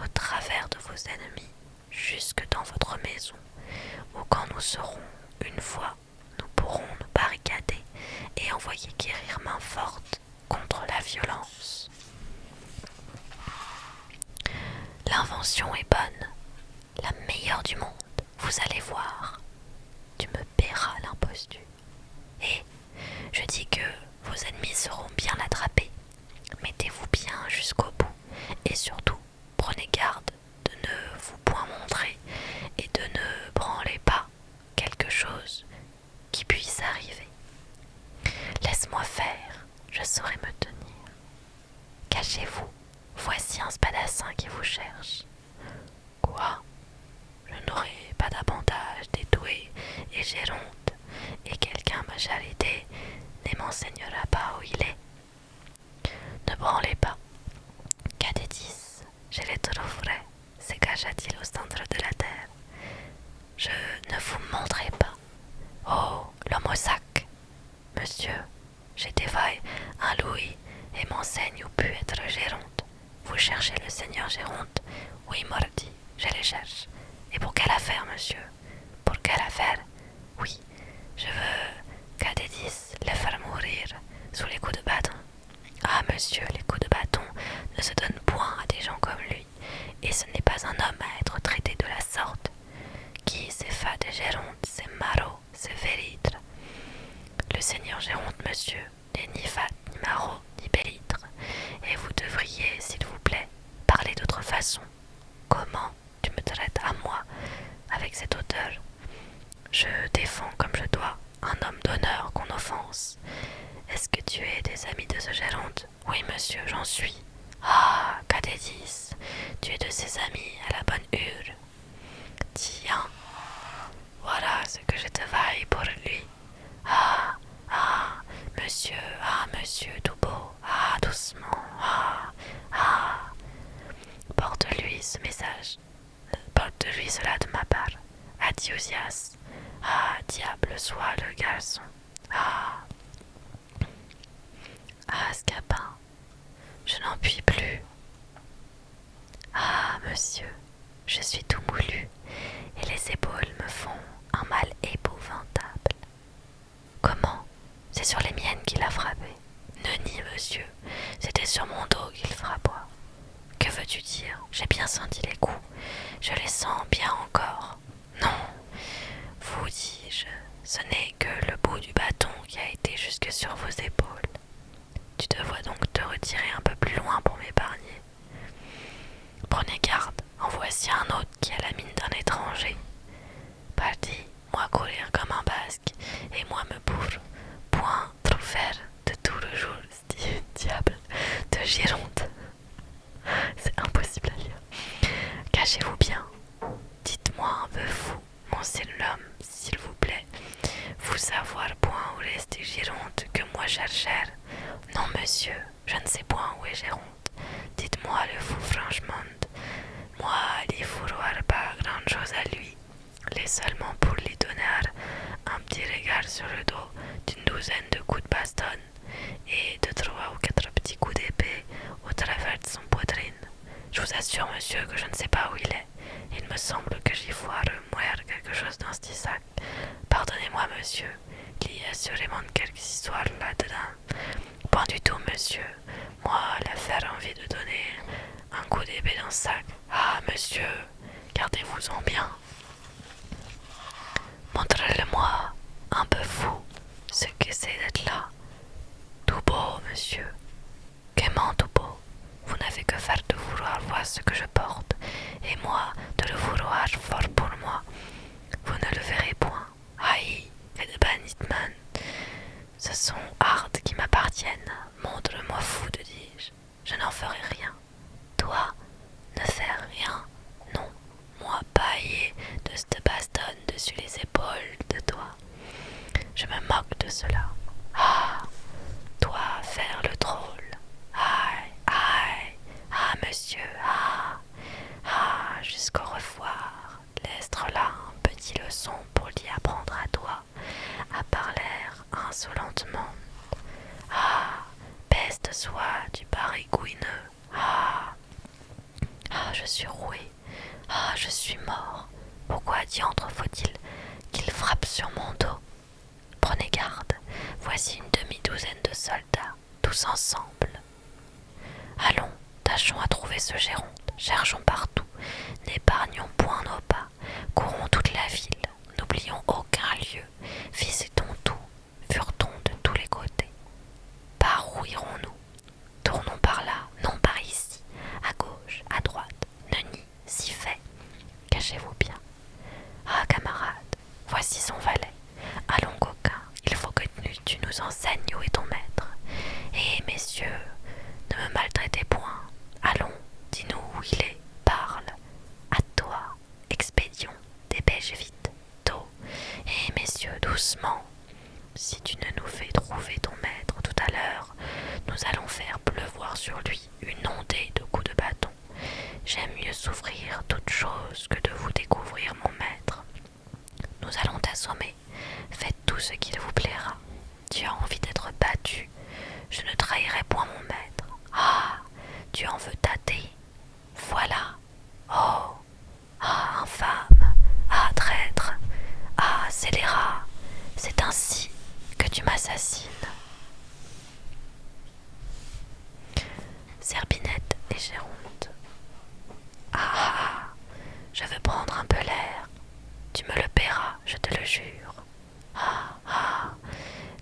au travers de vos ennemis jusque dans votre maison où quand nous serons une fois, nous pourrons nous barricader et envoyer quérir main forte contre la violence. L'invention est bonne, la meilleure du monde, vous allez voir, tu me paieras l'imposture. Et je dis que vos ennemis seront bien attrapés. Mettez-vous bien jusqu'au bout et surtout prenez garde de ne vous point montrer et de ne branlez pas quelque chose qui puisse arriver. Laisse-moi faire, je saurai me tenir. Cachez-vous, voici un spadassin qui vous cherche. Quoi? Je n'aurai pas davantage d'étouée et Géronte, et quelqu'un m'a charité ne m'enseignera pas où il est. Ne branlez pas. Cadédis, je les trouverai, se cacha-t-il au centre de la terre. Je ne vous montrerai pas. Oh, l'homme au sac. Monsieur, j'ai dévaillé un louis et m'enseigne où peut être Géronte. Vous cherchez le seigneur Géronte? Oui, mordi, je le cherche. Et pour quelle affaire, monsieur? Pour quelle affaire? Oui, je veux Cadédis le faire mourir sous les coups de bâton. Ah, monsieur, les coups de bâton ne se donnent point à des gens comme lui, et ce n'est pas un homme à être traité de la sorte. Qui c'est fa de Géronte, c'est Marot, c'est Véritre. Le seigneur Géronte, monsieur, n'est ni fat, ni Marot, ni Bélitre, et vous devriez, s'il vous plaît, parler d'autre façon. Comment tu me traites à moi avec cette hauteur? Je défends comme je dois un homme d'honneur qu'on offense. Est-ce que tu es des amis de ce Géronte? Oui, monsieur, j'en suis. Ah, Cadédis, tu es de ses amis à la bonne heure. Tiens, voilà ce que je te vaille pour lui. Ah, monsieur, tout beau, ah, doucement, ah. Porte-lui ce message, porte-lui cela de ma part. À Dionysias. Ah, diable soit le garçon. Ah, Scapin, je n'en puis plus. Ah, monsieur, je suis tout moulu, et les épaules me font un mal épouvantable. Comment? C'est sur les miennes qu'il a frappé? Nenni, monsieur, c'était sur mon dos qu'il frappa. Que veux-tu dire? J'ai bien senti les coups, je les sens bien encore. Non, vous dis-je, ce n'est que le bout du bâton qui a été jusque sur vos épaules. Tu devrais donc te retirer un peu plus loin pour m'épargner. Prenez garde, en voici un autre qui a la mine d'un étranger. Parti, moi courir comme un basque, et moi me bourre, point trop faire de tout le jour, diable de Géronte. C'est impossible à lire. Cachez-vous bien. Dites-moi un peu fou, mon seul homme, s'il vous plaît. Vous savoir point où reste Géronte que moi chercher? Non, monsieur, je ne sais point où est Géronte. Dites-moi le fou franchement. Moi, il ne faut pas grand-chose à lui. Les seulement pour lui donner un petit regard sur le dos d'une douzaine de coups de baston et de 3 ou 4 petits coups d'épée au travers de son poitrine. Je vous assure, monsieur, que je ne sais pas où il est. Il me semble que j'y vois remourir quelque chose dans ce sac. Pardonnez-moi, monsieur, il y a sûrement quelque histoire là-dedans. Pas du tout, monsieur. Moi, l'affaire envie de donner un coup d'épée dans ce sac. Ah, monsieur, gardez-vous-en bien. Montrez-le-moi, un peu fou, ce que c'est d'être là. Tout beau, monsieur. Comment tout beau? Vous n'avez que faire de vouloir voir ce que je porte, et moi de le vouloir fort pour moi. Vous ne le verrez point. Aïe, et de banitman. Ce sont hardes qui m'appartiennent. Montre-moi fou, te dis-je. Je n'en ferai rien. Toi, ne fais rien. Non, moi paillé de cette bastonne dessus les épaules de toi. Je me moque de cela. Ah, toi, faire le drôle. Aïe, aïe, ah, monsieur, jusqu'au revoir. Laisse-toi là un petit leçon pour l'y apprendre à toi, à parler insolentement. Ah, peste soit du barigouineux. Je suis roué. Ah, je suis mort. Pourquoi diantre faut-il qu'il frappe sur mon dos? Prenez garde, voici une demi-douzaine de soldats, tous ensemble. Allons, tâchons à trouver ce Géronte, cherchons partout, N'épargnons point nos pas, courons toute la ville, n'oublions aucun lieu, visitons tout, furetons de tous les côtés. Par où irons-nous? Tournons par là, non par ici, à gauche, à droite, nenni, si fait. Cachez-vous bien. Ah, camarade, voici son valet. Allons, coquin, il faut que tu nous enseignes où est ton maître. Et, messieurs, ne me maltraitez point. Allons, dis-nous où il est, parle. À toi, expédions, dépêche vite, tôt. Et, messieurs, doucement. Si tu ne nous fais trouver ton maître tout à l'heure, nous allons faire pleuvoir sur lui une ondée de coups de bâton. J'aime mieux souffrir toute chose que de vous découvrir mon maître. Nous allons t'assommer. Faites tout ce qu'il vous plaira. Tu as envie d'être battu. Je ne trahirai point mon maître. Ah, tu en veux tâter. Voilà. Oh, ah, infâme. Ah, traître. Ah, scélérat. C'est ainsi que tu m'assassines. Zerbinette et Géronte. Ah, je veux prendre un peu l'air. Tu me le paieras, je te le jure. Ah,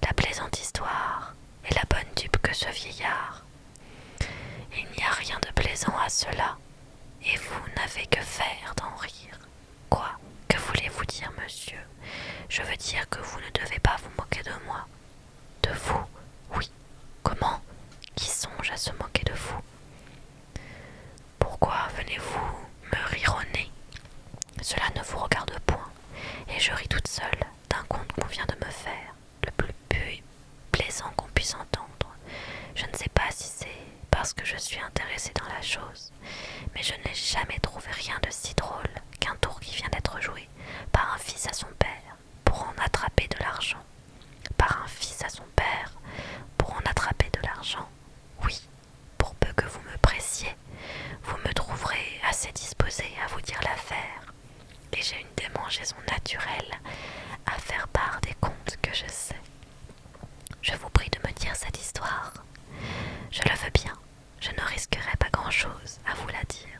la plaisante histoire et la bonne dupe que ce vieillard. Il n'y a rien de plaisant à cela, et vous n'avez que faire d'en rire. Quoi? Que voulez-vous dire, monsieur? Je veux dire que vous ne devez pas vous moquer de moi. De vous? Oui. Comment? Qui songe à se moquer de vous? Pourquoi venez-vous me rire au nez? Cela ne vous regarde point, et je ris toute seule d'un conte qu'on vient de me faire, le plus plaisant qu'on puisse entendre. Je ne sais pas si c'est parce que je suis intéressée dans la chose, mais je n'ai jamais trouvé rien de si drôle qu'un tour qui vient d'être joué par un fils à son père pour en attraper de l'argent. Par un fils à son père pour en attraper de l'argent. Oui, pour peu que vous me pressiez, vous me trouverez assez disposé à vous dire l'affaire, et j'ai une démangeaison naturelle à faire part des contes que je sais. Je vous prie de me dire cette histoire. Je le veux bien, je ne risquerai pas grand-chose à vous la dire,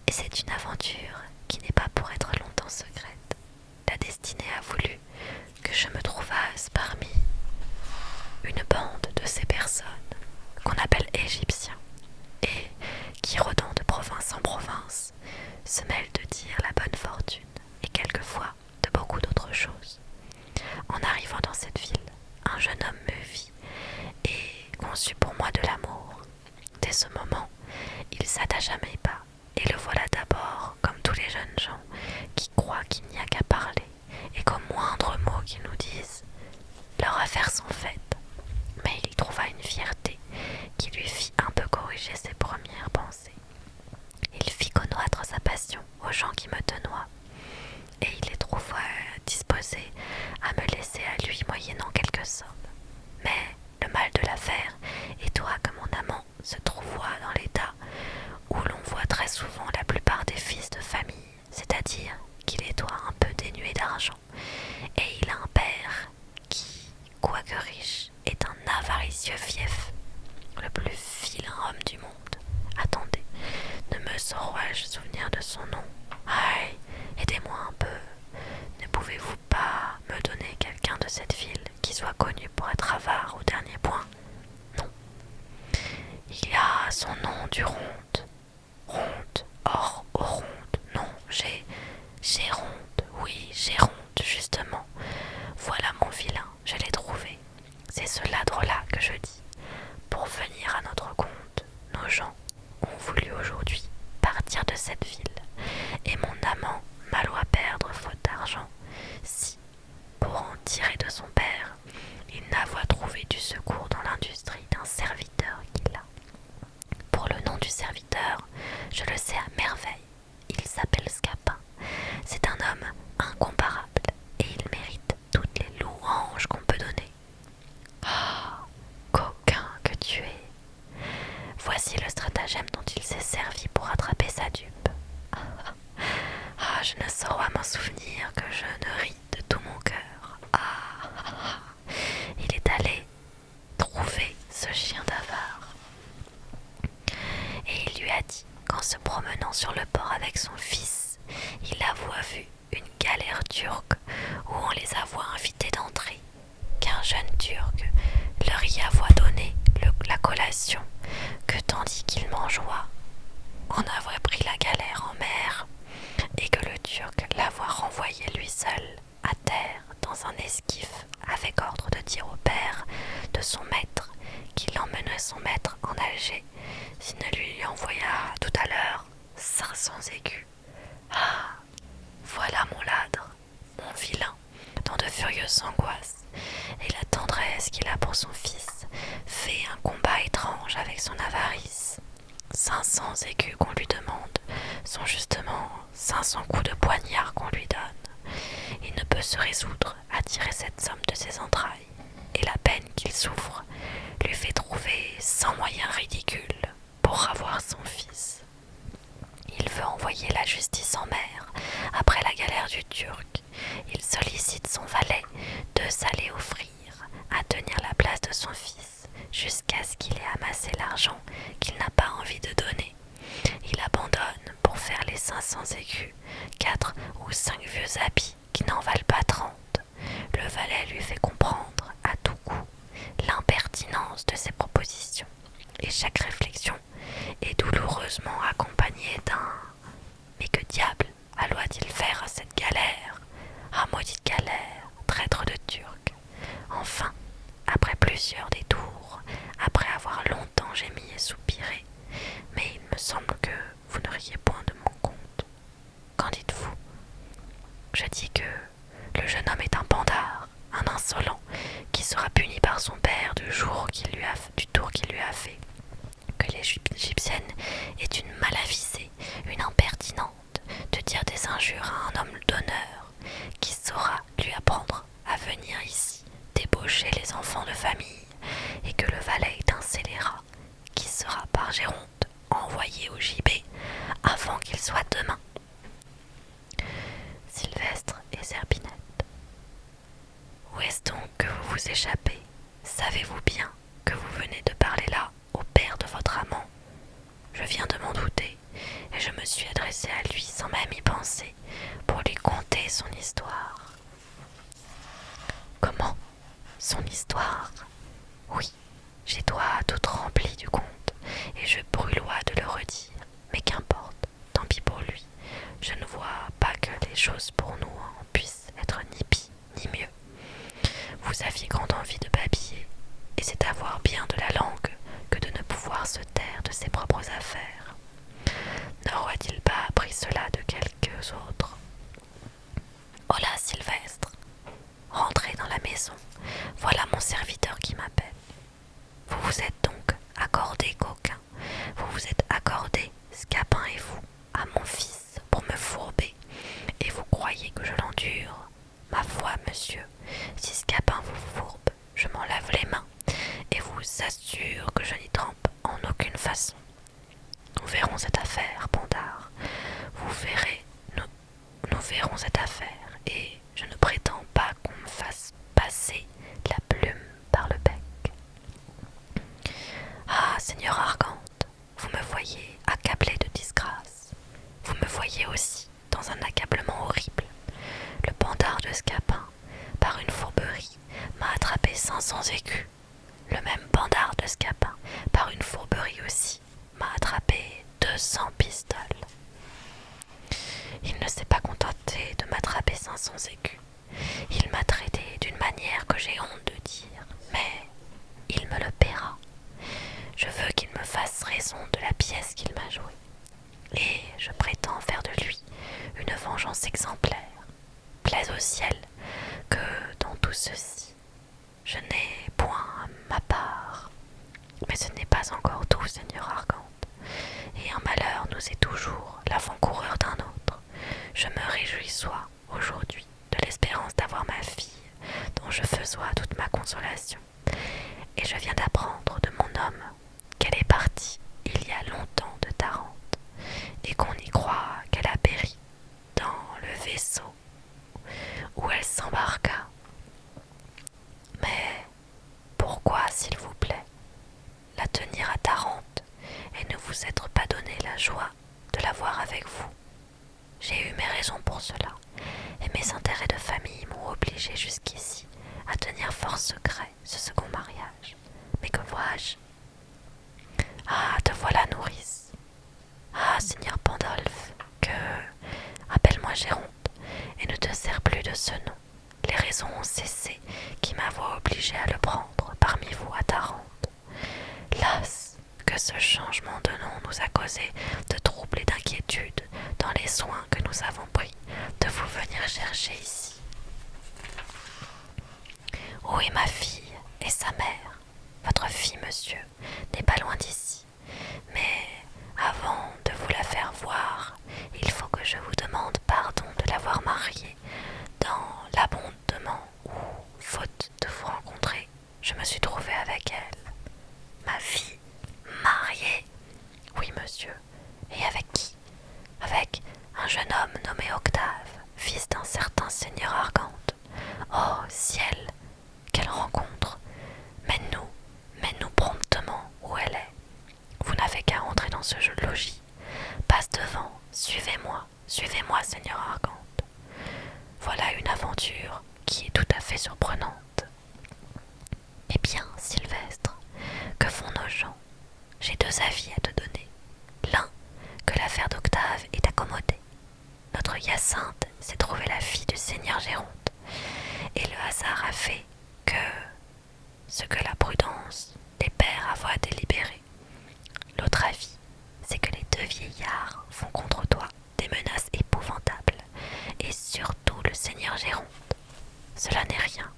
et c'est une aventure qui n'est pas pour être longtemps secrète. La destinée a voulu que je me trouvasse parmi une bande de ces personnes qu'on appelle égyptiens, et qui, rôdant de province en province, se mêlent de dire la bonne fortune et quelquefois de beaucoup d'autres choses. En arrivant dans cette ville, un jeune homme me vit et conçut pour moi de l'amour. Dès ce moment, il s'attacha à mes pas, et le voilà d'abord comme tous les jeunes gens qui croient qu'il n'y a qu'à parler et qu'au moindre mot qu'ils nous disent, leurs affaires sont faites. Mais il y trouva une fierté qui lui fit un peu corriger ses premières pensées. Il fit connaître sa passion aux gens qui me tenoient, et il les trouva disposés à me laisser à lui moyennant quelques sommes. Mais le mal de l'affaire étoit que mon amant se trouva dans l'état où l'on voit très souvent la plupart des fils de famille, c'est-à-dire qu'il étoit un peu dénué d'argent, et il a un père qui, quoique riche, est un avaricieux fief, le plus vilain homme du monde. Attendez, ne me saurais-je souvenir de son nom? Aïe, aidez-moi un peu. Ne pouvez-vous pas me donner quelqu'un de cette ville qui soit connu pour être avare au dernier point? Non. Il a son nom du Ronde. Ronde, or, au Ronde. Non, Géronte, oui, Géronte, justement. Voilà mon vilain, je l'ai trouvé. C'est ce ladre-là que je dis. Pour venir à notre compte, nos gens ont voulu aujourd'hui partir de cette ville, et mon amant m'alloit perdre faute d'argent, si, pour en tirer de son père, il n'avoit trouvé du secours dans l'industrie d'un serviteur qu'il a. Pour le nom du serviteur, je le sais à merveille, il s'appelle Scapin. C'est un homme incomparable, et il mérite toutes les louanges qu'on peut donner. Ah, coquin que tu es! Voici le stratagème dont il s'est servi pour attraper sa dupe. Ah, je ne saurais m'en souvenir que je ne ris de tout mon cœur. Il est allé trouver ce chien d'avare, et il lui a dit qu'en se promenant sur le port avec son fils, il avoua vu une galère turque où on les avoua invités d'entrer, qu'un jeune turc leur y avoua donné la collation, que tandis qu'il mangeoit, on avait pris la galère en mer, et que le turc l'avoua renvoyé lui seul à terre dans un esquif avec ordre de dire au père de son maître qu'il emmenait son maître en Alger s'il ne lui envoya tout à l'heure 500 écus. Ah, voilà mon ladre, mon vilain, dans de furieuses angoisses, et la tendresse qu'il a pour son fils fait un combat étrange avec son avarice. 500 écus qu'on lui demande sont justement 500 coups de poignard qu'on lui donne. Il ne peut se résoudre à tirer cette somme de ses entrailles, et la peine qu'il souffre lui fait trouver 100 moyens ridicules pour avoir son fils. Il veut envoyer la justice en mer après la galère du Turc. Il sollicite son valet de s'aller offrir à tenir la place de son fils jusqu'à ce qu'il ait amassé l'argent qu'il n'a pas envie de donner. Il abandonne pour faire les 500 écus 4 ou 5 vieux habits qui n'en valent pas 30. Le valet lui fait comprendre à tout coup l'impertinence de ses propositions, et chaque réflexion est douloureusement accompagnée d'un « Mais que diable alloit-il faire à cette galère? Ah, maudite galère, traître de Turc !» Enfin, après plusieurs détours, après avoir longtemps gémi et soupiré, « Mais il me semble que vous ne riez point de mon compte. Qu'en dites-vous? Je dis que le jeune homme est un pandard, un insolent, qui sera puni par son père du tour qu'il lui a fait, que l'Égyptienne est une malavisée, une impertinente, de dire des injures à un homme d'honneur, qui saura lui apprendre à venir ici débaucher les enfants de famille, et que le valet est un scélérat, qui sera par Géronte envoyé au gibet avant qu'il soit demain. Sylvestre et Zerbinette. Où est-ce donc que vous vous échappez? Savez-vous bien que vous venez de parler là au père de votre amant? Je viens de m'en douter, et je me suis adressée à lui sans même y penser, pour lui conter son histoire. Comment? Son histoire? Oui, j'ai doigt toute remplie du conte, et je brûlois de le redire, mais qu'importe, tant pis pour lui. Je ne vois pas que les choses pour nous en puissent être ni pis ni mieux. Vous aviez grande envie de babiller, et c'est avoir bien de la langue que de ne pouvoir se taire de ses propres affaires. N'aurait-il pas appris cela de quelques autres? Hola, Sylvestre, rentrez dans la maison, voilà mon serviteur qui m'appelle. Vous vous êtes donc accordé, coquin, vous vous êtes accordé, Scapin et vous, à mon fils pour me fourber, et vous croyez que je l'endure? Ma foi, monsieur, si Scapin vous fourbe, je m'en lave les mains, et vous assure que je n'y trempe en aucune façon. Nous verrons cette affaire, Pandard. Vous verrez, nous verrons cette affaire, et je ne prétends pas qu'on me fasse passer la plume par le bec. Ah, Seigneur Argante, vous me voyez accablé de disgrâce. Vous me voyez aussi dans un accablement horrible. Le Pandard de Scapin, par une fourberie, m'a attrapé 500 écus. Le même Pandard de Scapin, par une fourberie aussi, m'a attrapé 200 pistoles. Il ne s'est pas contenté de m'attraper 500 écus. Il m'a traité d'une manière que j'ai honte de dire, mais il me le paiera. Je veux qu'il me fasse raison de la pièce qu'il m'a jouée, et je prétends faire de lui une vengeance exemplaire. Plaise au ciel que dans tout ceci, je n'ai point ma part. Mais ce n'est pas encore tout, Seigneur Argante, et un malheur nous est toujours l'avant-coureur d'un autre. Je me réjouissois aujourd'hui de l'espérance d'avoir ma fille, dont je faisois toute ma consolation, et je viens d'apprendre de mon homme qu'elle est partie il y a longtemps de Tarente, et qu'on y croit qu'elle a péri dans le vaisseau où elle s'embarqua. Mais pourquoi, s'il vous plaît, la tenir à Tarente et ne vous être pas donné la joie la voir avec vous. J'ai eu mes raisons pour cela, et mes intérêts de famille m'ont obligé jusqu'ici à tenir fort secret ce second mariage. Mais que vois-je? Ah, te voilà, nourrice. Ah, Seigneur Pandolfe, que... Appelle-moi Géronte, et ne te sers plus de ce nom. Les raisons ont cessé qui m'avaient obligé à le prendre parmi vous à Tarente. Las, que ce changement de nom nous a causé de troubles et d'inquiétudes dans les soins que nous avons pris de vous venir chercher ici. Où est ma fille et sa mère? Votre fille, monsieur, n'est pas loin d'ici. Mais avant de vous la faire voir, il faut que je vous demande pardon de l'avoir mariée dans l'abondement où, faute de vous rencontrer, je me suis trouvée avec elle. Ma fille mariée? Oui, monsieur. Et avec qui? Avec un jeune homme nommé Octave, fils d'un certain seigneur Argante. Oh, ciel! Quelle rencontre! Mène-nous promptement où elle est. Vous n'avez qu'à entrer dans ce logis. Passe devant, suivez-moi, seigneur Argante. Voilà une aventure qui est tout à fait surprenante. Eh bien, Sylvestre, que font nos gens? J'ai deux avis à te donner. L'un, que l'affaire d'Octave est accommodée. Notre Hyacinthe s'est trouvée la fille du seigneur Géronte, et le hasard a fait que ce que la prudence des pères a délibéré. L'autre avis, c'est que les deux vieillards font contre toi des menaces épouvantables, et surtout le seigneur Géronte. Cela n'est rien,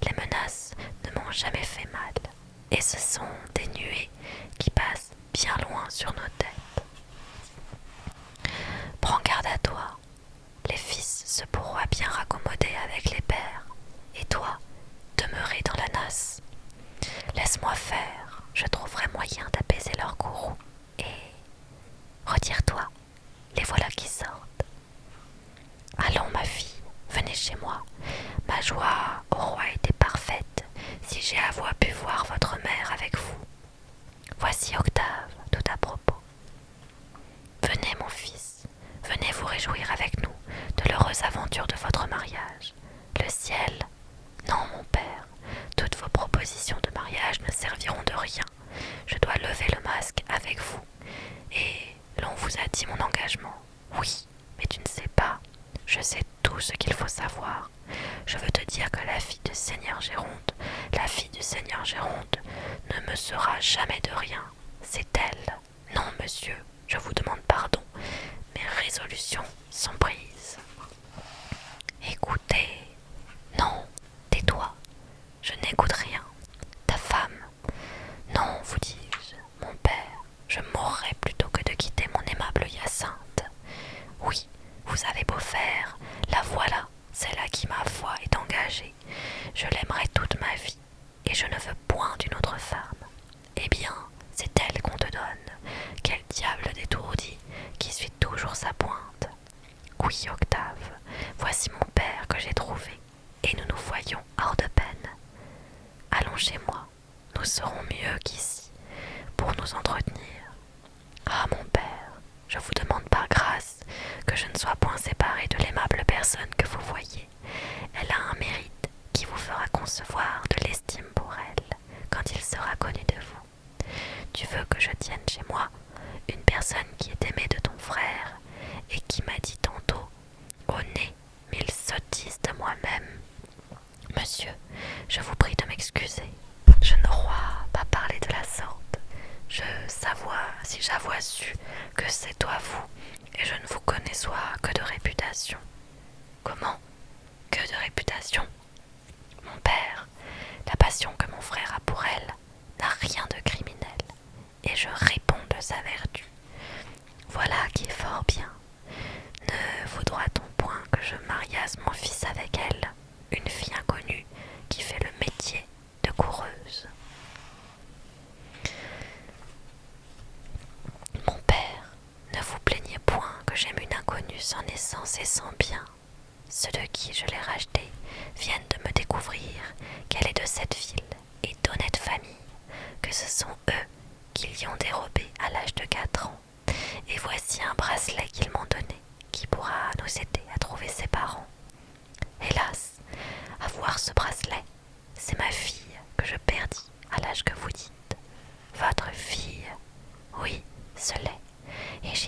les menaces ne m'ont jamais fait mal, et ce sont des nuées qui passent bien loin sur nos têtes. Prends garde à toi, les fils se pourront bien raccommoder avec les pères, et toi, demeurer dans la nasse. Laisse-moi faire, je trouverai moyen d'apaiser leur courroux, et retire-toi, les voilà qui sortent. Allons, ma fille, venez chez moi. Ma joie au roi était parfaite, si j'ai pu voir votre mère avec vous. Voici Octave, tout à propos. Venez, mon fils, venez vous réjouir avec nous de l'heureuse aventure de votre mariage. Le ciel... Non, mon père, toutes vos propositions de mariage ne serviront de rien. Je dois lever le masque avec vous. Et l'on vous a dit mon engagement. Oui, mais tu ne sais pas. Je sais tout ce qu'il faut savoir. Je veux te dire que la fille du seigneur Géronte, ne me sera jamais de rien. C'est elle. Non, monsieur, je vous demande pardon. Mes résolutions sont prises. Écoutez. Non, tais-toi. Je n'écoute rien. Ta femme. Non, vous dis-je, mon père, je mourrai plutôt que de quitter mon aimable Hyacinthe. Oui, vous avez beau faire, la voilà, celle à qui ma foi est engagée. Je l'aimerai toute ma vie, et je ne veux point d'une autre femme. Eh bien, c'est elle qu'on te donne. Quel diable d'étourdi, qui suit toujours sa pointe. Oui, Octave, voici mon père que j'ai trouvé, et nous nous voyons hors de peine. Allons chez moi, nous serons mieux qu'ici, pour nous entretenir. Ah, mon père, je vous demande par grâce que je ne sois point séparée de l'aimable personne que vous voyez. Elle a un mérite qui vous fera concevoir de l'estime pour elle, quand il sera connu de vous. Tu veux que je tienne chez moi une personne qui est aimée de ton frère, et qui m'a dit tantôt, au nez, 1000 sottises de moi-même. Monsieur, je vous prie de m'excuser. Je n'aurais pas parlé de la sorte. Si j'avois su que c'est toi vous, et je ne vous connais soit que de réputation. Comment? Que de réputation? Mon père, la passion que mon frère a pour elle n'a rien de criminel, et je réponds de sa vertu. Voilà qui est fort bien. Ne voudra-t-on point que je mariasse mon fils avec elle, une fille inconnue qui fait le métier de coureuse? Mon père, ne vous plaignez point que j'aime une inconnue sans naissance et sans bien. Ceux de qui je l'ai rachetée viennent de me découvrir qu'elle est de cette ville et d'honnête famille, que ce sont eux qui l'y ont dérobée à l'âge de 4 ans. Et voici un bracelet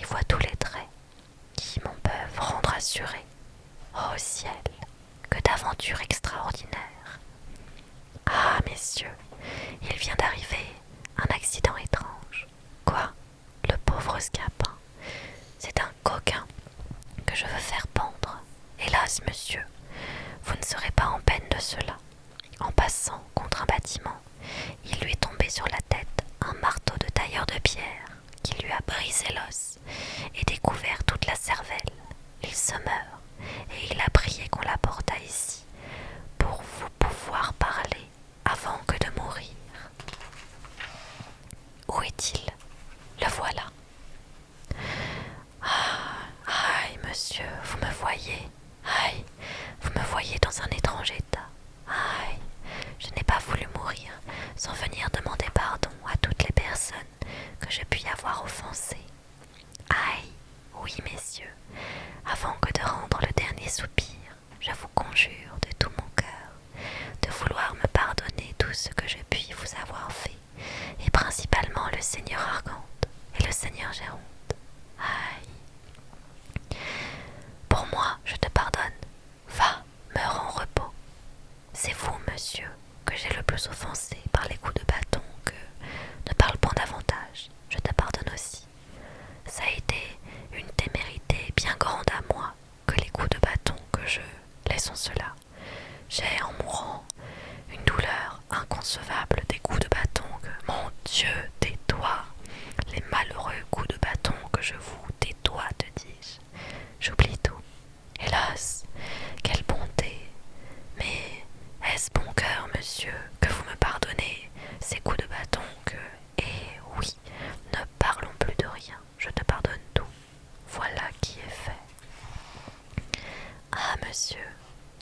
vois tous les traits qui m'en peuvent rendre assuré. Oh ciel, que d'aventure extraordinaire! Ah, messieurs, il vient d'arriver un accident étrange. Quoi? Le pauvre Scapin. C'est un coquin que je veux faire pendre. Hélas, monsieur, vous ne serez pas en peine de cela. En passant contre un bâtiment, il lui est tombé sur la tête un marteau de tailleur de pierre qui lui a brisé l'os et découvert toute la cervelle. Il se meurt et il a prié qu'on l'apportât ici pour vous pouvoir parler avant que de mourir. Où est-il? Le voilà. Ah, aïe, monsieur, vous me voyez. Aïe, vous me voyez dans un étrange état. Aïe, je n'ai pas voulu mourir sans venir demander pardon à toutes les personnes que je puis avoir offensées. Aïe, oui, messieurs, avant que de rendre le dernier soupir, je vous conjure de tout mon cœur de vouloir me pardonner tout ce que je puis vous avoir fait, et principalement le Seigneur Argante et le Seigneur Géronte. Aïe. Pour moi, je te pardonne. Va, meurs en repos. C'est vous, monsieur, que j'ai le plus offensé par les coups de bâton que ne parle point davantage. Je te pardonne aussi. Ça a été une témérité bien grande à moi que les coups de bâton que je, laissons cela. J'ai en mourant une douleur inconcevable des coups de bâton que, mon Dieu, tais-toi, les malheureux coups de bâton que je vous tais-toi, te dis-je. J'oublie tout. Hélas, quelle bonté. Mais est-ce bon cœur, monsieur, que vous me pardonnez ces coups de bâton que... Eh oui, ne parlons plus de rien, je te pardonne tout. Voilà qui est fait. Ah, monsieur,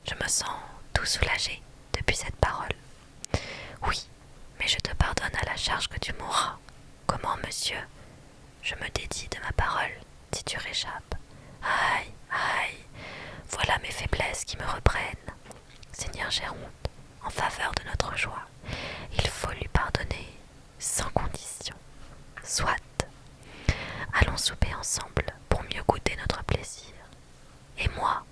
je me sens tout soulagé depuis cette parole. Oui, mais je te pardonne à la charge que tu mourras. Comment, monsieur? Je me dédie de ma parole, si tu réchappes. Aïe, aïe, voilà mes faiblesses qui me reprennent. Seigneur Géronte, en faveur de notre joie, il faut lui pardonner sans condition. Soit. Allons souper ensemble pour mieux goûter notre plaisir. Et moi,